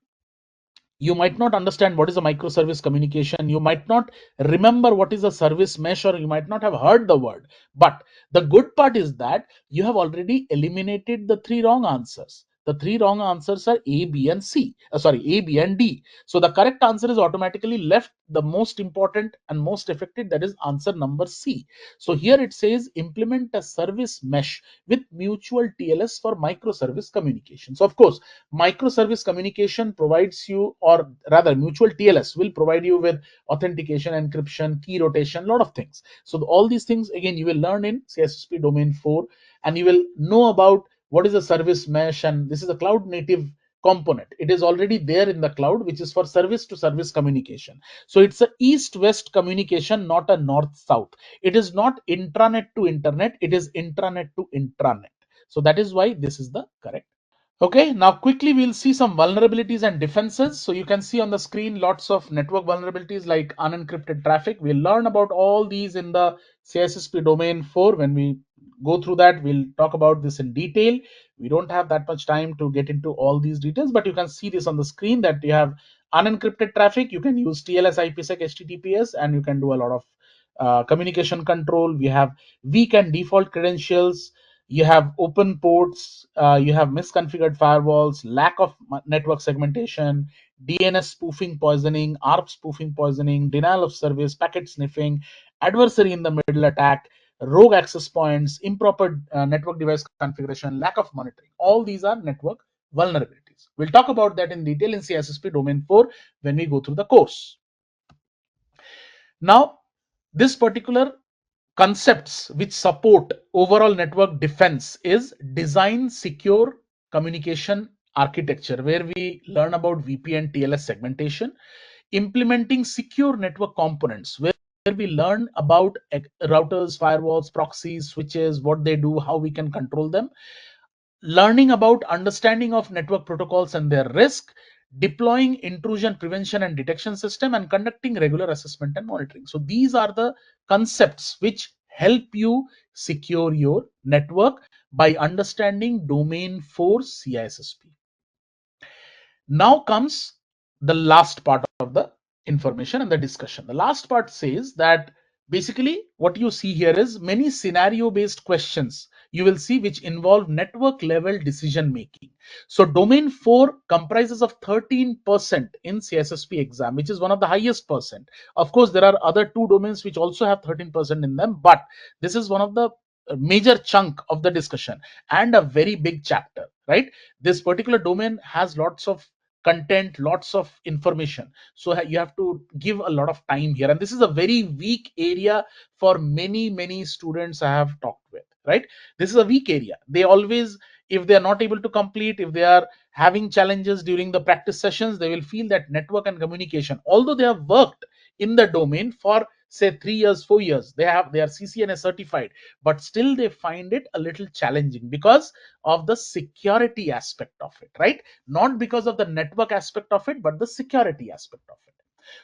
You might not understand what is a microservice communication, you might not remember what is a service mesh, or you might not have heard the word. But the good part is that you have already eliminated the three wrong answers. The three wrong answers are A, B, and C. A, B, and D. So the correct answer is automatically left, the most important and most effective, that is answer number C. So here it says implement a service mesh with mutual TLS for microservice communication. So of course, microservice communication provides you, or rather mutual TLS will provide you with authentication, encryption, key rotation, a lot of things. So all these things again you will learn in CISSP domain 4, and you will know about what is a service mesh, and this is a cloud native component. It is already there in the cloud, which is for service to service communication. So it's a east west communication, not a north south. It is not intranet to internet, it is intranet to intranet. So that is why this is the correct. Okay, now quickly we'll see some vulnerabilities and defenses. So you can see on the screen lots of network vulnerabilities like unencrypted traffic. We'll learn about all these in the CISSP domain 4. When we go through that, we'll talk about this in detail. We don't have that much time to get into all these details, but you can see this on the screen that you have unencrypted traffic. You can use TLS, IPsec, HTTPS, and you can do a lot of communication control. We have weak and default credentials, you have open ports, you have misconfigured firewalls, lack of network segmentation, DNS spoofing poisoning, ARP spoofing poisoning, denial of service, packet sniffing, adversary in the middle attack, rogue access points, improper network device configuration, lack of monitoring. All these are network vulnerabilities. We'll talk about that in detail in CISSP domain 4 when we go through the course. Now, this particular concepts which support overall network defense is design secure communication architecture, where we learn about VPN TLS segmentation, implementing secure network components, where we learn about routers, firewalls, proxies, switches, what they do, how we can control them, learning about understanding of network protocols and their risk, deploying intrusion prevention and detection system, and conducting regular assessment and monitoring. So these are the concepts which help you secure your network by understanding domain 4 CISSP. Now comes the last part of the information and the discussion. The last part says that basically what you see here is many scenario based questions you will see which involve network level decision making. So domain 4 comprises of 13% in CISSP exam, which is one of the highest percent. Of course, there are other two domains which also have 13% in them, but this is one of the major chunk of the discussion and a very big chapter, right? This particular domain has lots of content, lots of information, so you have to give a lot of time here, and this is a very weak area for many students I have talked with, right? This is a weak area. They always, if they are not able to complete, if they are having challenges during the practice sessions, they will feel that network and communication, although they have worked in the domain for say 3 years, 4 years, they are CCNA certified, but still they find it a little challenging because of the security aspect of it, right? Not because of the network aspect of it, but the security aspect of it.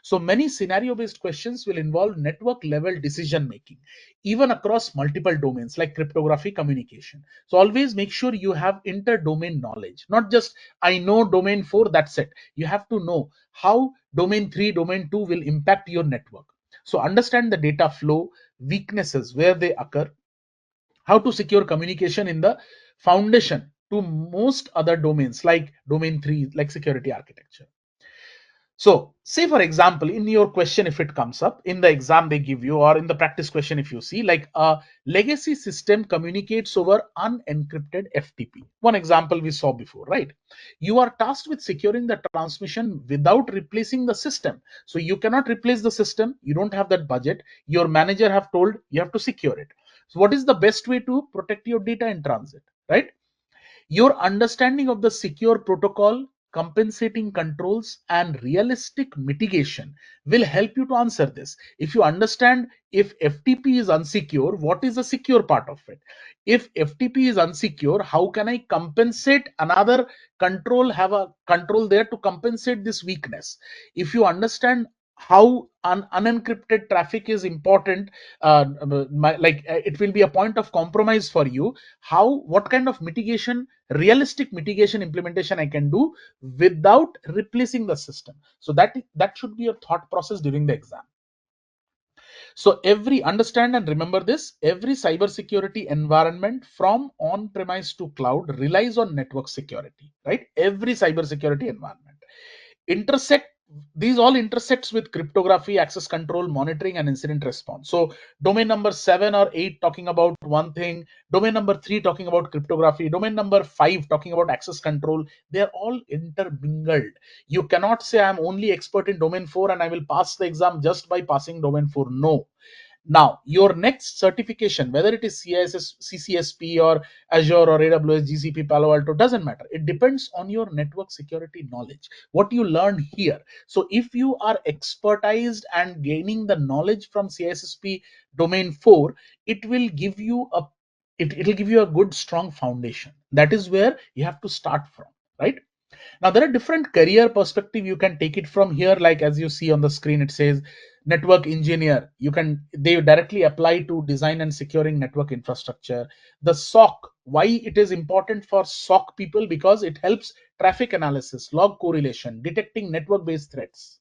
So many scenario based questions will involve network level decision making, even across multiple domains like cryptography, communication. So always make sure you have inter domain knowledge, not just I know domain 4, that's it. You have to know how domain 3, domain 2 will impact your network. So understand the data flow, weaknesses, where they occur, how to secure communication in the foundation to most other domains like domain 3, like security architecture. So, say for example, in your question, if it comes up in the exam they give you, or in the practice question, if you see, like a legacy system communicates over unencrypted FTP. One example we saw before, right? You are tasked with securing the transmission without replacing the system. So you cannot replace the system. You don't have that budget. Your manager have told you have to secure it. So what is the best way to protect your data in transit, right? Your understanding of the secure protocol, compensating controls, and realistic mitigation will help you to answer this. If you understand if FTP is unsecure, what is the secure part of it? If FTP is unsecure, how can I compensate another control, have a control there to compensate this weakness? If you understand how unencrypted traffic is important, it will be a point of compromise for you. How, what kind of mitigation, realistic mitigation implementation I can do without replacing the system? So that should be your thought process during the exam. So every, understand and remember this, every cybersecurity environment from on-premise to cloud relies on network security, right? Every cybersecurity environment intersect, these all intersects with cryptography, access control, monitoring, and incident response. So domain number 7 or 8 talking about one thing, domain number 3 talking about cryptography, domain number 5 talking about access control. They're all intermingled. You cannot say I'm only expert in domain 4 and I will pass the exam just by passing domain 4. No. Now, your next certification, whether it is CISS, CCSP, or Azure, or AWS, GCP, Palo Alto, doesn't matter. It depends on your network security knowledge, what you learn here. So if you are expertised and gaining the knowledge from CISSP domain 4, it will give you a, it'll give you a good strong foundation. That is where you have to start from, right? Now there are different career perspective you can take it from here. Like as you see on the screen, it says network engineer. You can, they directly apply to design and securing network infrastructure. The SOC, why it is important for SOC people? Because it helps traffic analysis, log correlation, detecting network based threats.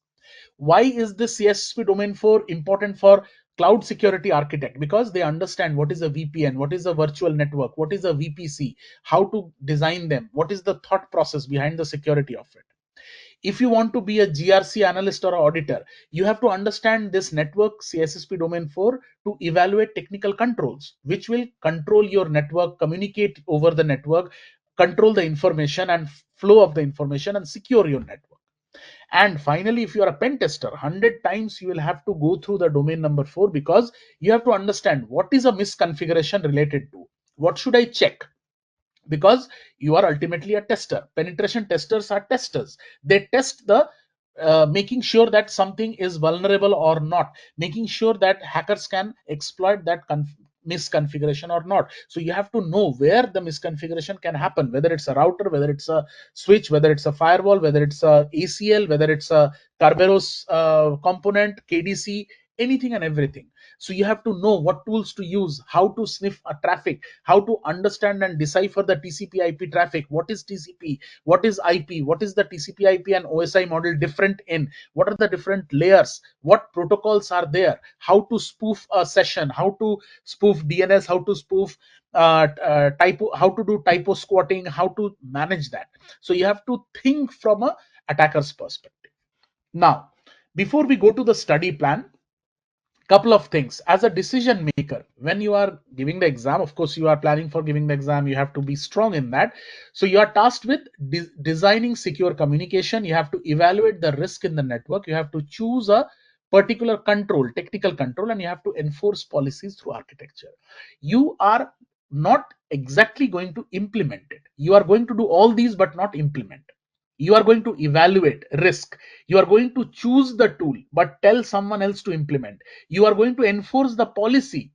Why is this CISSP domain 4 important for cloud security architect? Because they understand what is a VPN, what is a virtual network, what is a VPC, how to design them, what is the thought process behind the security of it. If you want to be a GRC analyst or auditor, you have to understand this network CISSP domain 4 to evaluate technical controls, which will control your network, communicate over the network, control the information and flow of the information, and secure your network. And finally, if you are a pen tester, 100 times you will have to go through the domain number 4, because you have to understand what is a misconfiguration related to, what should I check, because you are ultimately a tester. Penetration testers are testers. They test the making sure that something is vulnerable or not, making sure that hackers can exploit that misconfiguration or not. So you have to know where the misconfiguration can happen, whether it's a router, whether it's a switch, whether it's a firewall, whether it's a ACL, whether it's a Kerberos component, KDC, anything and everything. So you have to know what tools to use, how to sniff a traffic, how to understand and decipher the TCP IP traffic. What is TCP? What is IP? What is the TCP IP and OSI model different in? What are the different layers? What protocols are there? How to spoof a session? How to spoof DNS? How to spoof typo? How to do typo squatting? How to manage that? So you have to think from a attacker's perspective. Now, before we go to the study plan, couple of things. As a decision maker, when you are giving the exam, of course you are planning for giving the exam, you have to be strong in that. So you are tasked with designing secure communication. You have to evaluate the risk in the network, you have to choose a particular control, technical control, and you have to enforce policies through architecture. You are not exactly going to implement it. You are going to do all these but not implement. You are going to evaluate risk. You are going to choose the tool but tell someone else to implement. You are going to enforce the policy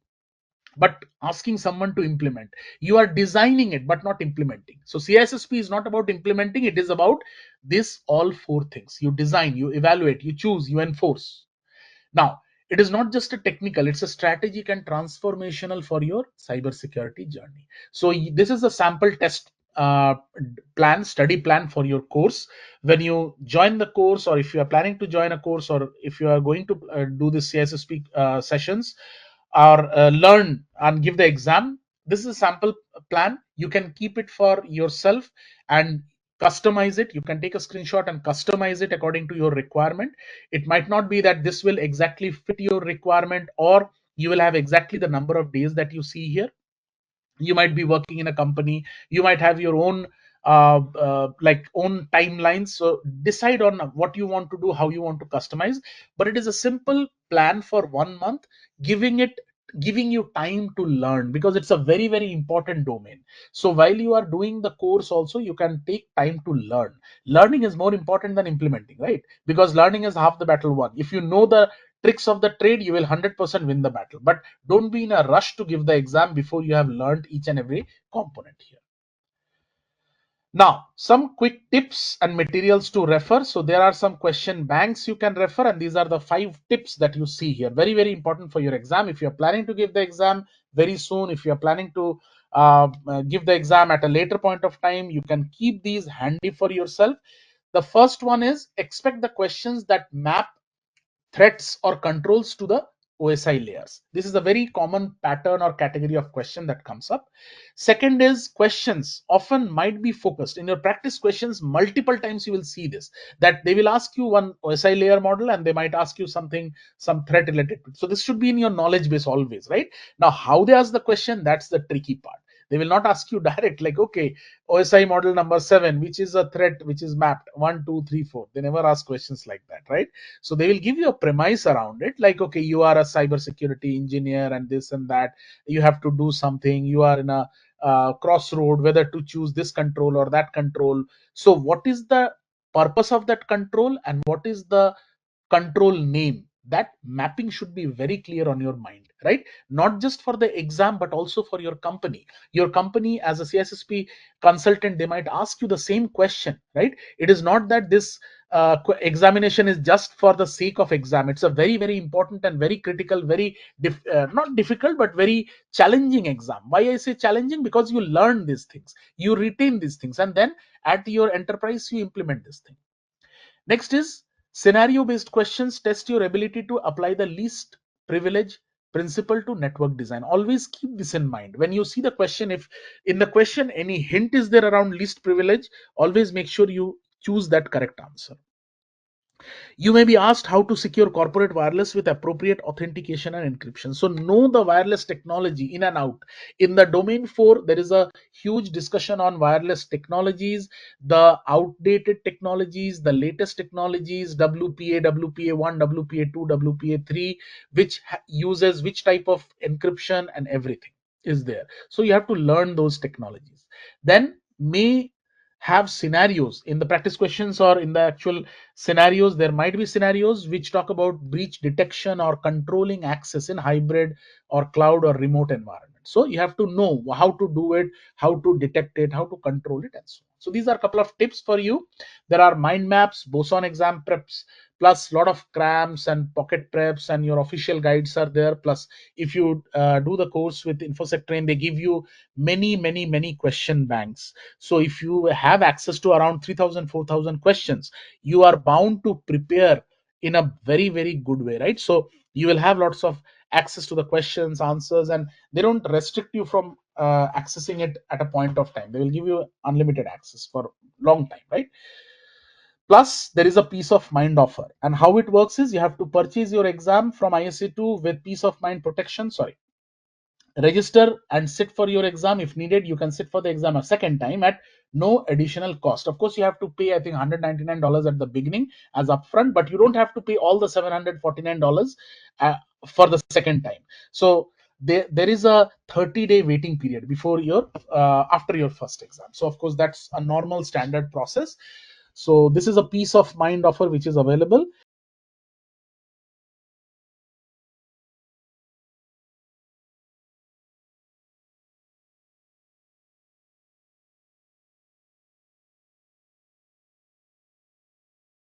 but asking someone to implement. You are designing it but not implementing. So CISSP is not about implementing, it is about this all four things. You design, you evaluate, you choose, you enforce. Now, it is not just a technical, it's a strategic and transformational for your cybersecurity journey. So this is a sample test plan, study plan for your course. When you join the course, or if you are planning to join a course, or if you are going to do the CISSP sessions, or learn and give the exam, this is a sample plan. You can keep it for yourself and customize it. You can take a screenshot and customize it according to your requirement. It might not be that this will exactly fit your requirement, or you will have exactly the number of days that you see here. You might be working in a company, you might have your own like own timelines. So decide on what you want to do, how you want to customize. But it is a simple plan for 1 month, giving you time to learn, because it's a very very important domain. So while you are doing the course also, you can take time to learn. Learning is more important than implementing, right? Because learning is half the battle won. If you know the tricks of the trade, you will 100% win the battle. But don't be in a rush to give the exam before you have learned each and every component here. Now, some quick tips and materials to refer. So there are some question banks you can refer, and these are the 5 tips that you see here. Very, very important for your exam. If you're planning to give the exam very soon, if you're planning to give the exam at a later point of time, you can keep these handy for yourself. The first one is, expect the questions that map threats or controls to the OSI layers. This is a very common pattern or category of question that comes up. Second is, questions often might be focused. In your practice questions, multiple times you will see this, that they will ask you one OSI layer model and they might ask you something, some threat related to it. So this should be in your knowledge base always, right? Now, how they ask the question, that's the tricky part. They will not ask you direct, like, okay, OSI model number 7, which is a threat which is mapped 1, 2, 3, 4. They never ask questions like that, right? So they will give you a premise around it, like, okay, you are a cybersecurity engineer and this and that. You have to do something. You are in a crossroad whether to choose this control or that control. So what is the purpose of that control and what is the control name? That mapping should be very clear on your mind, right? Not just for the exam but also for your company. Your company as a CISSP consultant, they might ask you the same question, right? It is not that this examination is just for the sake of exam. It's a very very important and very critical, very not difficult but very challenging exam. Why I say challenging? Because you learn these things, you retain these things, and then at your enterprise you implement this thing. Next is, scenario based questions test your ability to apply the least privilege principle to network design. Always keep this in mind. When you see the question, if in the question any hint is there around least privilege, always make sure you choose that correct answer. You may be asked how to secure corporate wireless with appropriate authentication and encryption. So know the wireless technology in and out. In the domain 4, there is a huge discussion on wireless technologies, the outdated technologies, the latest technologies, WPA, WPA1, WPA2, WPA3, which uses which type of encryption, and everything is there. So you have to learn those technologies. Then may have scenarios in the practice questions, or in the actual scenarios, there might be scenarios which talk about breach detection or controlling access in hybrid or cloud or remote environment. So you have to know how to do it, how to detect it, how to control it, and so on. So these are a couple of tips for you. There are mind maps, boson exam preps, plus lot of crams and pocket preps, and your official guides are there. Plus, if you do the course with InfosecTrain, they give you many question banks. So if you have access to around 3000 4000 questions, you are bound to prepare in a very very good way, right? So you will have lots of access to the questions, answers, and they don't restrict you from accessing it at a point of time. They will give you unlimited access for long time, right? Plus there is a peace of mind offer, and how it works is, you have to purchase your exam from ISA2 with peace of mind protection. Sorry, register and sit for your exam. If needed, you can sit for the exam a second time at no additional cost. Of course, you have to pay, I think, $199 at the beginning as upfront, but you don't have to pay all the $749 for the second time. So there is a 30-day waiting period before your after your first exam. So of course, that's a normal standard process. So this is a peace of mind offer which is available.